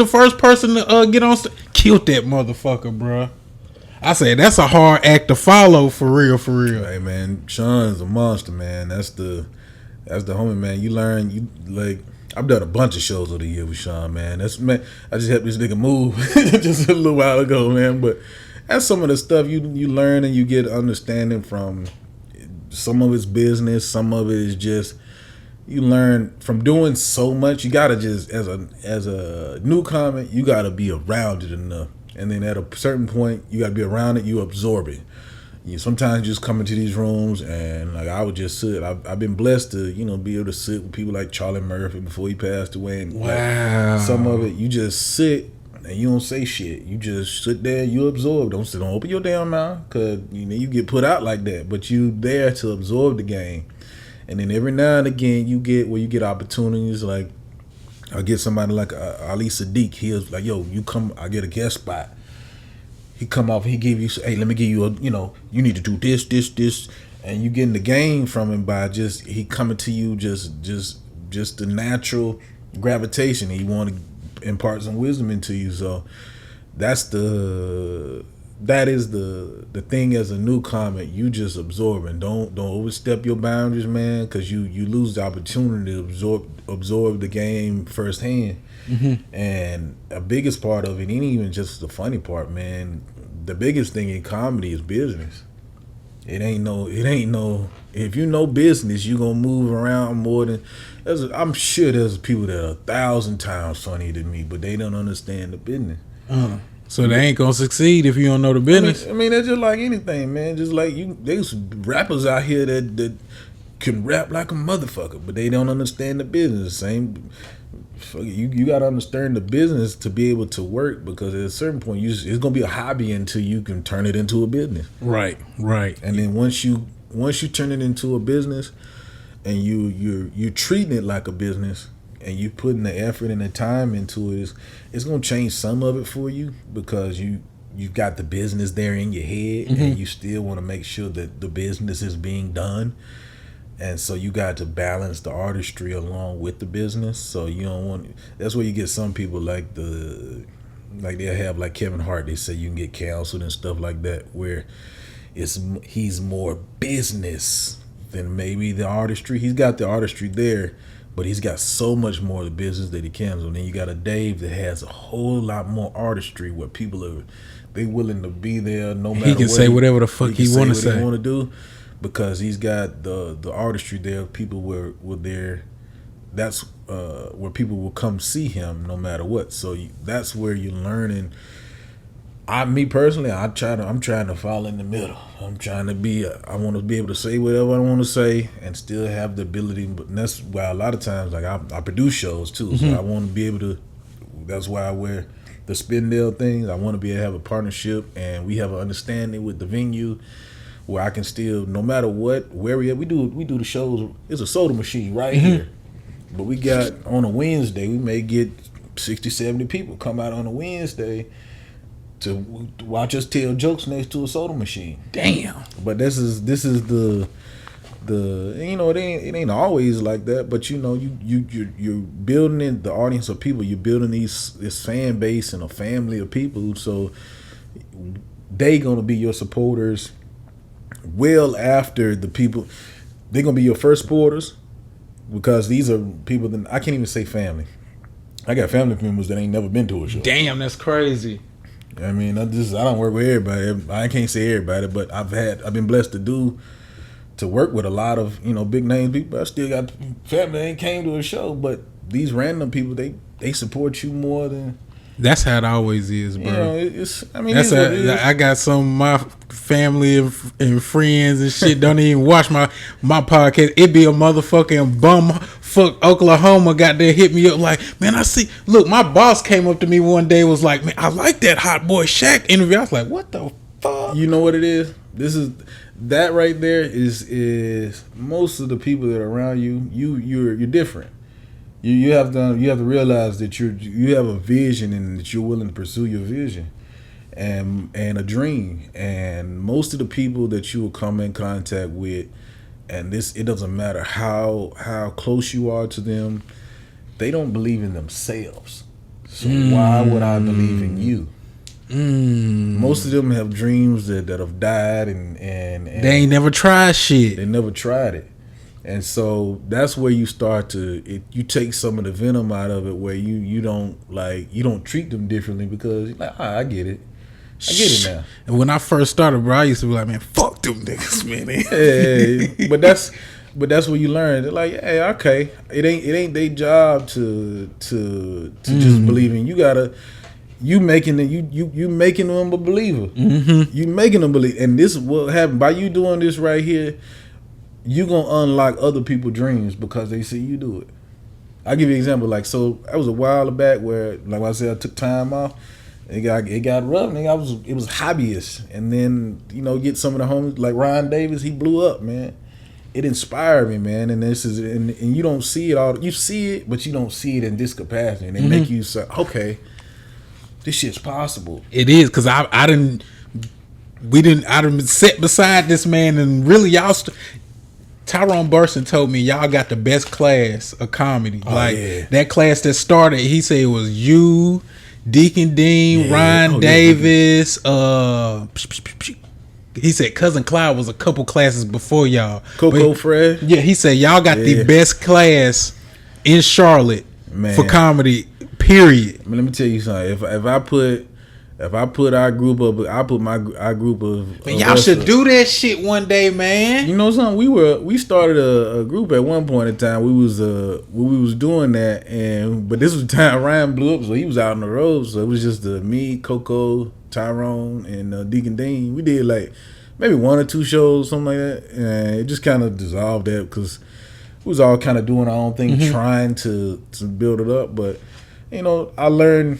first person to get on. Killed that motherfucker, bro. I say that's a hard act to follow for real. Hey man, Sean's a monster, man. That's the homie, man. You learn I've done a bunch of shows over the year with Sean, man. I just helped this nigga move just a little while ago, man. But that's some of the stuff you learn and you get understanding from. Some of it's business, some of it is just you learn from doing so much. You gotta just as a new comic, you gotta be around it enough. And then at a certain point, you got to be around it. You absorb it. Sometimes you just come into these rooms and like I would just sit. I've been blessed to be able to sit with people like Charlie Murphy before he passed away. And wow. Like, some of it you just sit and you don't say shit. You just sit there. You absorb. Don't open your damn mouth because you get put out like that. But you there to absorb the game. And then every now and again you get opportunities like. I get somebody like Ali Sadiq. He was like, "Yo, you come. I get a guest spot." He come off. He give you, "Hey, let me give you a. You need to do this, and you getting the game from him by just he coming to you just the natural gravitation. He want to impart some wisdom into you. So that is the thing as a new comic. You just absorb and don't overstep your boundaries, man, because you lose the opportunity to absorb the game firsthand. And the biggest part of it ain't even just the funny part, man. The biggest thing in comedy is business. It ain't no if you know business, you gonna move around more than I'm sure there's people that are 1,000 times funnier than me, but they don't understand the business. So they ain't gonna succeed if you don't know the business. I mean, that's just like anything, man. Just like there's rappers out here that can rap like a motherfucker, but they don't understand the business. Same, you got to understand the business to be able to work, because at a certain point, it's gonna be a hobby until you can turn it into a business. Right. And then once you turn it into a business, and you're treating it like a business, and you putting the effort and the time into it, it's gonna change some of it for you, because you got the business there in your head, and you still want to make sure that the business is being done. And so you got to balance the artistry along with the business. So you don't want. That's where you get some people like they'll have like Kevin Hart. They say you can get canceled and stuff like that, where he's more business than maybe the artistry. He's got the artistry there, but he's got so much more of the business that he can. So then you got a Dave that has a whole lot more artistry, where people they willing to be there no matter. He can say whatever the fuck he want to say. Want to do. Because he's got the artistry there. People were there. That's where people will come see him no matter what. So that's where you're learning. Me personally, I'm trying to fall in the middle. I'm trying to be. I want to be able to say whatever I want to say and still have the ability. But that's why a lot of times, like I produce shows too. So I want to be able to. That's why I wear the Spindale things. I want to be able to have a partnership, and we have an understanding with the venue, where I can still, no matter what, where we do the shows. It's a soda machine right here, but we got on a Wednesday, we may get 60, 70 people come out on a Wednesday to watch us tell jokes next to a soda machine. Damn. But this is the it ain't always like that. But you're building in the audience of people. You're building this fan base and a family of people. So they gonna be your supporters. Well, after the people, they're gonna be your first supporters, because these are people that I can't even say family. I got family members that ain't never been to a show. Damn, that's crazy. I mean, I don't work with everybody. I can't say everybody, but I've been blessed to work with a lot of big name people. I still got family that ain't came to a show, but these random people, they support you more than. That's how it always is, bro. I got some of my family and friends and shit don't even watch my podcast. It be a motherfucking bumfuck Oklahoma got there hit me up like, man, look, my boss came up to me one day, was like, man, I like that Hot Boy Shaq interview. I was like, what the fuck? You know what it is? That right there is most of the people that are around you're different. You have to realize that you have a vision, and that you're willing to pursue your vision and a dream. And most of the people that you will come in contact with, and it doesn't matter how close you are to them, they don't believe in themselves. So why would I believe in you? Most of them have dreams that have died, and they ain't never tried shit. They never tried it. And so that's where you start you take some of the venom out of it, where you don't treat them differently, because you're like, I get it now. And when I first started, bro, I used to be like, man, fuck them niggas, man. Hey, but that's where you learn. They're like, hey, okay, it ain't their job to just believe in you. You making them a believer. You making them believe, and this is what happened by you doing this right here. You gonna unlock other people's dreams because they see you do it. I'll give you an example. Like, so that was a while back where, like I said, I took time off. It got rough. Nigga, it was hobbyist, and then get some of the homies like Ryan Davis. He blew up, man. It inspired me, man. And and you don't see it all. You see it, but you don't see it in this capacity. And they make you say, okay, this shit's possible. It is, because I didn't sit beside this man, and really Tyrone Burson told me y'all got the best class of comedy. That class that started, he said it was you, Deacon Dean, Ryan Davis. He said Cousin Clyde was a couple classes before y'all. Coco Fred. Yeah, he said y'all got the best class in Charlotte for comedy. Period. I mean, let me tell you something. If I put our group up, I put our group of. Man, y'all should do that shit one day, man. You know something? We started a group at one point in time. We was doing that, but this was the time Ryan blew up, so he was out on the road. So it was just me, Coco, Tyrone, and Deacon Dean. We did like maybe 1 or 2 shows, something like that, and it just kind of dissolved that because we was all kind of doing our own thing, trying to build it up. But you know, I learned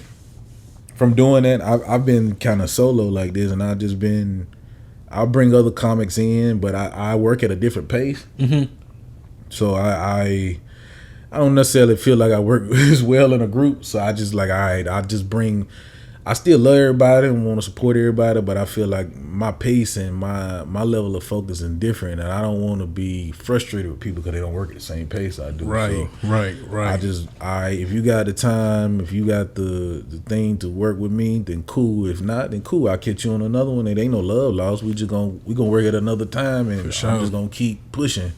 from doing that. I've been kind of solo like this, and I'll bring other comics in, but I work at a different pace. So I don't necessarily feel like I work as well in a group. So I just like, all right, I still love everybody and want to support everybody, but I feel like my pace and my level of focus is different, and I don't want to be frustrated with people because they don't work at the same pace I do. Right, so right. if you got the time, if you got the thing to work with me, then cool. If not, then cool. I'll catch you on another one. It ain't no love lost. We gonna work at another time, and sure. I'm just gonna keep pushing.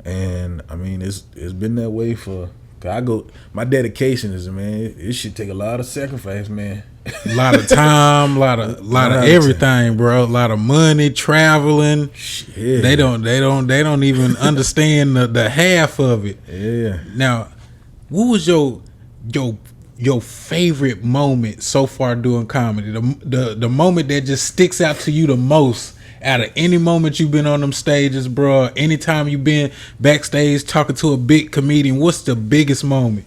And I mean, it's been that way for. My dedication is, man, it should take a lot of sacrifice, man. A lot of time, a lot of everything, bro. A lot of money, traveling. Shit. They don't even understand the half of it. Yeah. Now, what was your favorite moment so far doing comedy? The moment that just sticks out to you the most out of any moment you've been on them stages, bro. Anytime you've been backstage talking to a big comedian, what's the biggest moment?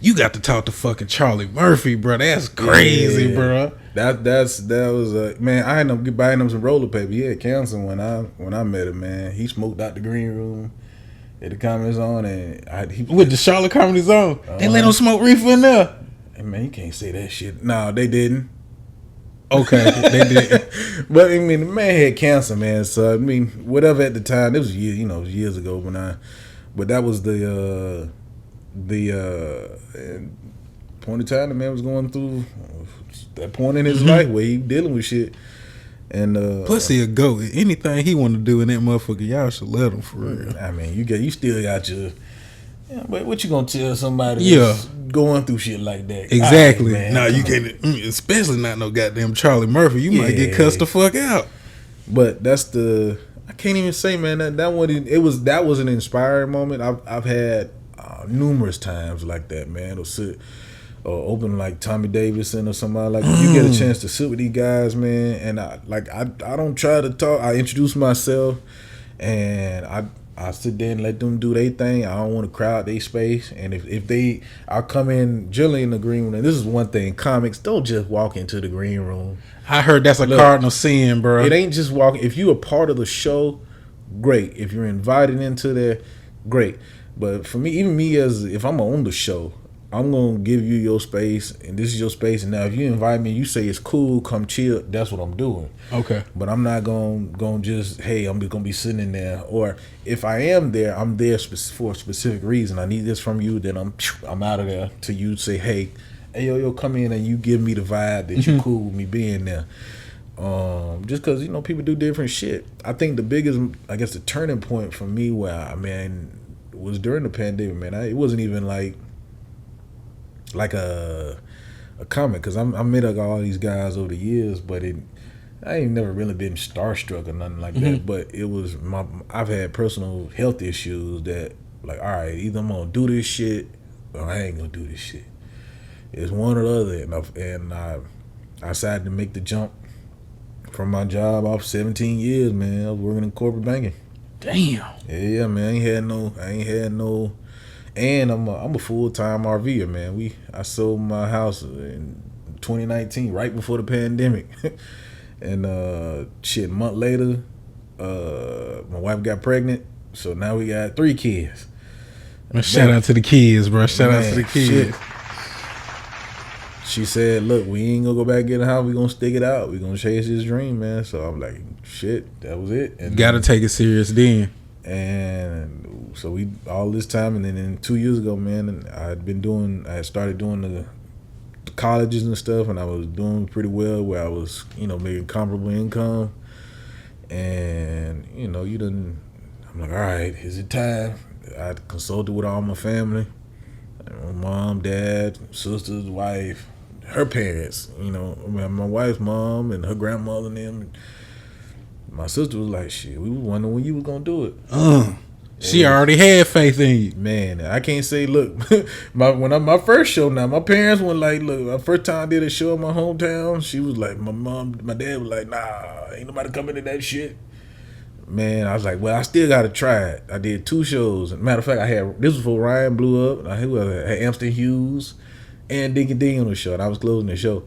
You got to talk to fucking Charlie Murphy, bro. That's crazy, bro. That was man. I ended up buying him some roller paper. He had cancer when I met him, man. He smoked out the green room at the Comedy Zone, and with the Charlotte Comedy Zone, they let him smoke reefer in there. Hey, man, you can't say that shit. No, they didn't. Okay, they did. But I mean, the man had cancer, man. So I mean, whatever at the time, it was years ago but that was the point in time the man was going through that point in his life where he dealing with shit. And plus he a goat. Anything he want to do in that motherfucker, y'all should let him for real. I mean, you still got your. Yeah, but what you gonna tell somebody that's going through shit like that? Exactly. Right, no, you can't, especially not no goddamn Charlie Murphy. You might get cussed the fuck out. But that's I can't even say, man, that was an inspiring moment. I've had numerous times like that, man. Or sit or open like Tommy Davidson or somebody like that. You get a chance to sit with these guys, man, and I don't try to talk. I introduce myself, and I sit there and let them do their thing. I don't want to crowd their space. And if I'll come in generally in the green room. And this is one thing, comics, don't just walk into the green room. I heard that's a cardinal sin, bro. It ain't just walking. If you a part of the show, great. If you're invited into there, great. But for me, even me if I'm on the show, I'm gonna give you your space, and this is your space. And now, if you invite me, you say it's cool, come chill. That's what I'm doing. Okay. But I'm not gonna just I'm just gonna be sitting in there. Or if I am there, I'm there for a specific reason. I need this from you. Then I'm out of there till you say, hey, yo, come in, and you give me the vibe that you're cool with me being there. Just because people do different shit. I think the biggest, the turning point for me was during the pandemic, man. It wasn't even like a comment, because I met all these guys over the years, but I ain't never really been starstruck or nothing like that. But it was I've had personal health issues that, like, all right, either I'm gonna do this shit or I ain't gonna do this shit. It's one or the other, and I decided to make the jump from my job off 17 years, man. I was working in corporate banking. Damn. Yeah, man. I ain't had no. And I'm a full-time RVer, man. I sold my house in 2019, right before the pandemic. And a month later, my wife got pregnant. So now we got 3 kids. Shout out to the kids, bro. Shout out to the kids. Shit. She said, look, we ain't gonna go back and get a house. We gonna stick it out. We gonna chase this dream, man. So I'm like, shit, that was it. And gotta take it serious then. And so we all this time, and then 2 years ago, man, I had started doing the colleges and stuff, and I was doing pretty well, where I was, making comparable income. And I'm like, all right, is it time? I consulted with all my family, my mom, dad, sisters, wife, her parents. My wife's mom and her grandmother and them. My sister was like, shit, we was wondering when you was gonna do it. She already had faith in you. Man, I can't say, look, my first show now, my parents were like, look, my first time I did a show in my hometown, she was like, my dad was like, nah, ain't nobody coming to that shit. Man, I was like, well, I still got to try it. I did 2 shows. Matter of fact, this was before Ryan blew up. I had Amston Hughes and Dinky Ding on the show, and I was closing the show.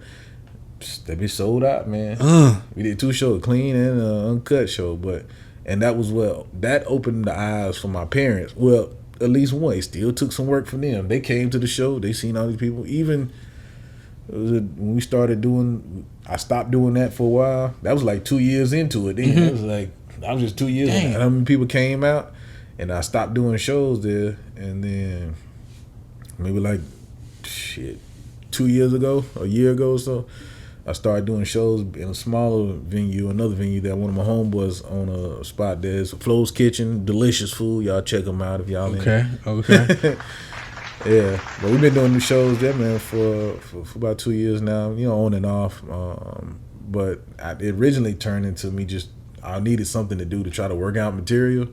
That bitch sold out, man. We did 2 shows, clean and uncut show, and that was that opened the eyes for my parents. Well, at least one. It still took some work for them. They came to the show. They seen all these people. Even when we started I stopped doing that for a while. That was like 2 years into it. Then it was like I was just 2 years. And how many people came out, and I stopped doing shows there. And then maybe like 2 years ago, a year ago or so, I started doing shows in a smaller venue, another venue that one of my homeboys on a spot. There's Flo's Kitchen, delicious food. Y'all check them out if y'all okay. Yeah, but we've been doing the shows there, man, for about 2 years now. On and off. But it originally turned into me I needed something to do to try to work out material,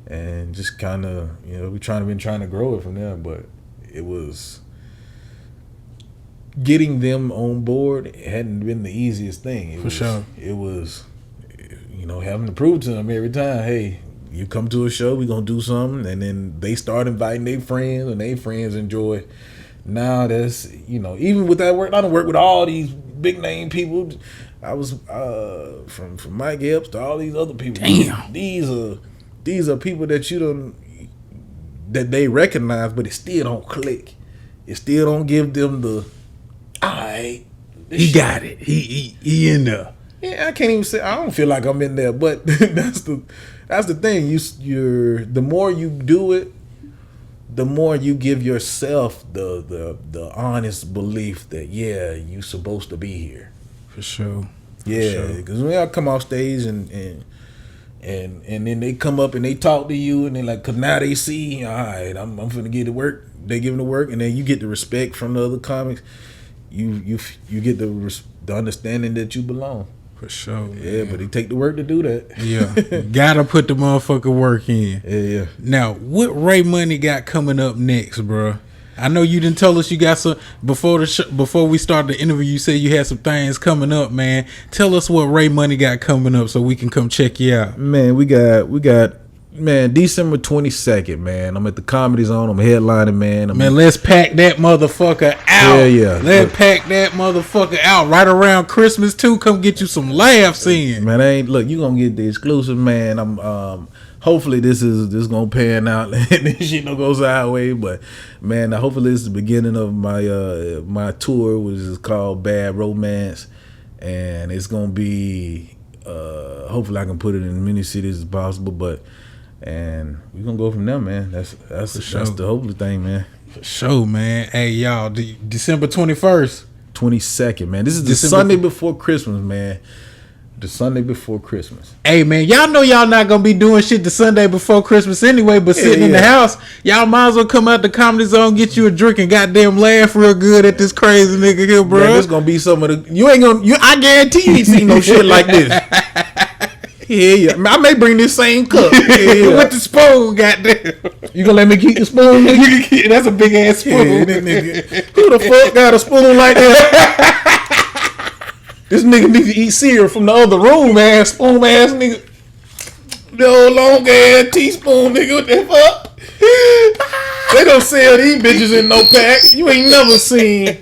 and just kind of we been trying to grow it from there. But it was. Getting them on board, it hadn't been the easiest thing. For sure. It was, having to prove to them every time, hey, you come to a show, we going to do something. And then they start inviting their friends, and their friends enjoy it. Now that's, even with that work, I don't work with all these big name people. I was from Mike Epps to all these other people. Damn. These are people that that they recognize, but it still don't click. It still don't give them the, alright, he got it. He in there. Yeah, I can't even say I don't feel like I'm in there, but that's the thing. The more you do it, the more you give yourself the honest belief that you supposed to be here. For sure. Yeah, because when I come off stage and then they come up and they talk to you and they like, cause now they see, all right, I'm finna get to work. They giving the work, and then you get the respect from the other comics. You get the understanding that you belong. For sure. Yeah, but they take the work to do that. Yeah, gotta put the motherfucking work in. Yeah. Now, what Ray Money got coming up next, bro? I know you didn't tell us you got some before we started the interview. You said you had some things coming up, man. Tell us what Ray Money got coming up so we can come check you out. Man, we got. Man, December 22nd, man. I'm at the Comedy Zone. I'm headlining, man. Let's pack that motherfucker out. Yeah. Let's pack that motherfucker out right around Christmas too. Come get you some laughs in. Man, you gonna get the exclusive, man. I'm hopefully this gonna pan out and this shit don't go sideways. But man, hopefully this is the beginning of my tour, which is called Bad Romance, and it's gonna be hopefully I can put it in as many cities as possible, and we're gonna go from there, man. That's the hopefully thing, man. For sure, man. Hey, y'all, December 21st. 22nd, man. This is the Sunday before Christmas, man. The Sunday before Christmas. Hey, man, y'all know y'all not gonna be doing shit the Sunday before Christmas anyway, but sitting in the house, y'all might as well come out the Comedy Zone, get you a drink, and goddamn laugh real good at this crazy nigga here, bro. Man, this gonna be some of the. I guarantee you ain't seen no shit like this. Yeah. I may bring this same cup with the spoon. Goddamn, you gonna let me keep the spoon? Nigga? That's a big ass spoon. Nigga. Who the fuck got a spoon like that? This nigga need to eat cereal from the other room, man. Spoon ass nigga. The old long ass teaspoon, nigga. What the fuck? They don't sell these bitches in no pack. You ain't never seen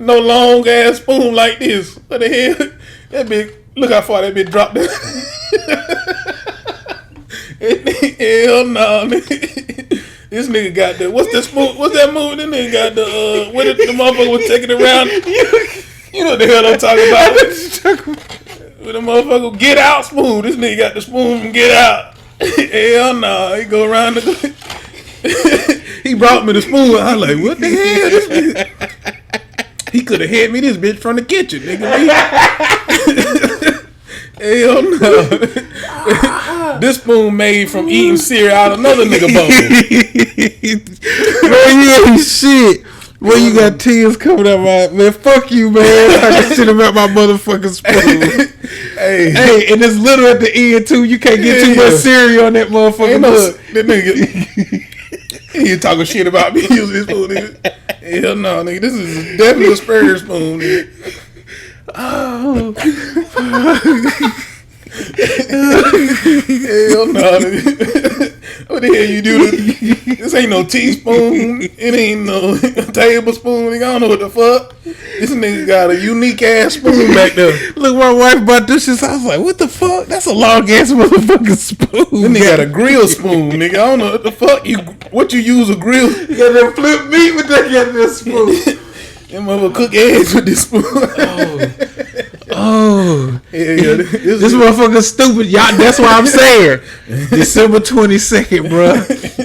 no long ass spoon like this. What the hell? That bitch. Look how far that bitch dropped down. Hell no, nigga. This nigga got the what's that movie? This nigga got the what the motherfucker was taking it around. You know what the hell I'm talking about. With the motherfucker Get Out spoon. This nigga got the spoon from Get Out. Hell no. He go around he brought me the spoon. I'm like, what the hell? This nigga? He could have had me this bitch from the kitchen, nigga. Hell no. This spoon made from eating cereal out of another nigga bowl. Oh yeah, shit. Well, you got tears coming out, man. Fuck you, man. I can sit about my motherfucking spoon. Hey, and it's little at the end too. You can't get too much cereal on that motherfucker. That nigga, he talking shit about me using this spoon, nigga. Hell no, nigga. This is definitely a spare spoon, nigga. Oh. Hell no, nigga. What the hell you do? This ain't no teaspoon. It ain't no tablespoon. Nigga, I don't know what the fuck. This nigga got a unique ass spoon back there. Look, my wife bought dishes. I was like, what the fuck? That's a long ass motherfucking spoon. This nigga got a grill spoon, nigga. I don't know what the fuck what you use a grill. You got that flip meat with that goddamn spoon. Them motherfucker cook eggs with this spoon. Oh. Yeah, this motherfucker stupid. Y'all, that's what I'm saying. December 22nd, bro,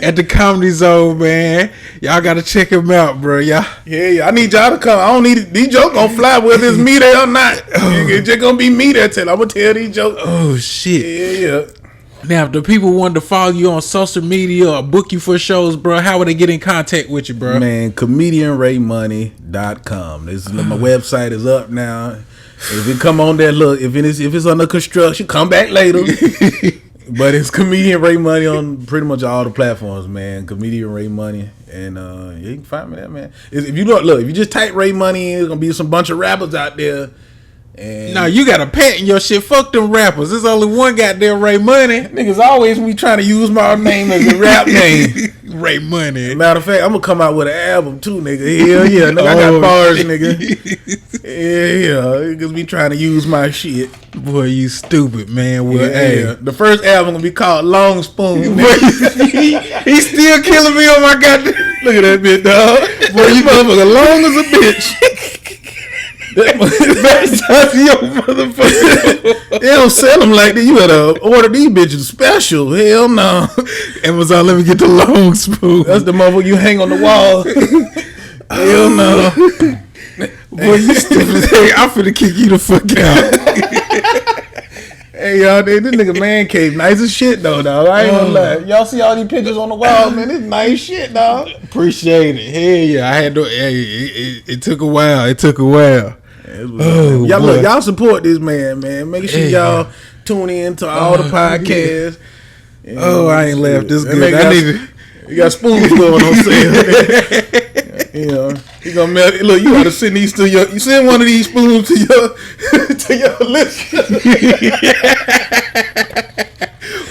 at the Comedy Zone, man. Y'all gotta check him out, bro. Yeah. I need y'all to come. I don't need it. These jokes gonna fly whether it's me there or not. It's just gonna be me there. I'm gonna tell these jokes. Oh shit. Yeah. Now, if the people wanted to follow you on social media or book you for shows, bro, how would they get in contact with you, bro? Man, comedianraymoney.com. My website is up now. If it come on there, look, if it's under construction, come back later. But it's Comedian Ray Money on pretty much all the platforms, man. Comedian Ray Money. And you can find me there, man. If you just type Ray Money in, there's gonna be some bunch of rappers out there. And no, you got a patent your shit. Fuck them rappers. There's only one goddamn Ray Money. Niggas always be trying to use my name as a rap name. Ray Money. Matter of fact, I'm gonna come out with an album too, nigga. Hell yeah, nigga, I got bars, nigga. Yeah, niggas be trying to use my shit. Boy, you stupid, man. Well, hey, the first album gonna be called Long Spoon. He's still killing me on my goddamn. Look at that bitch, dog. Boy, you motherfucker long as a bitch. They don't sell them like that. You gotta order these bitches special. Hell no. Amazon, let me get the long spoon. That's the motherfucker you hang on the wall. Hell no. Boy, you stupid. Hey, I'm finna kick you the fuck out. Hey, y'all, this nigga man cave nice as shit, though, dog. I ain't gonna lie. Y'all see all these pictures on the wall, man? This nice shit, dog. Appreciate it. Hell yeah. I had to, it took a while. It took a while. Y'all support this man. Make sure y'all tune in to all the podcasts. I ain't laughed this good. You got spoons going on sale. You gonna melt. Look, you gotta send these to you send one of these spoons to your listener.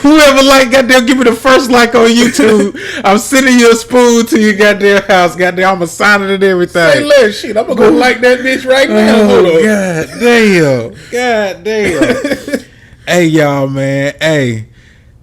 Whoever goddamn, give me the first like on YouTube. I'm sending you a spoon to your goddamn house. Goddamn, I'm signing and everything. Say less shit. I'm gonna go like that bitch right now. God damn. Hey y'all, man. Hey,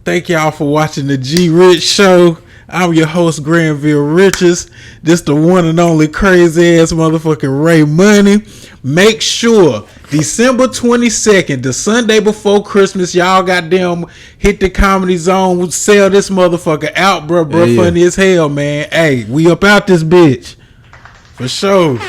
thank y'all for watching the G Rich Show. I'm your host, Granville Richards. This the one and only crazy ass motherfucking Ray Money. Make sure December 22nd, the Sunday before Christmas, y'all goddamn hit the Comedy Zone. Sell this motherfucker out, bro. Funny as hell, man. Hey, we up out this bitch. For sure.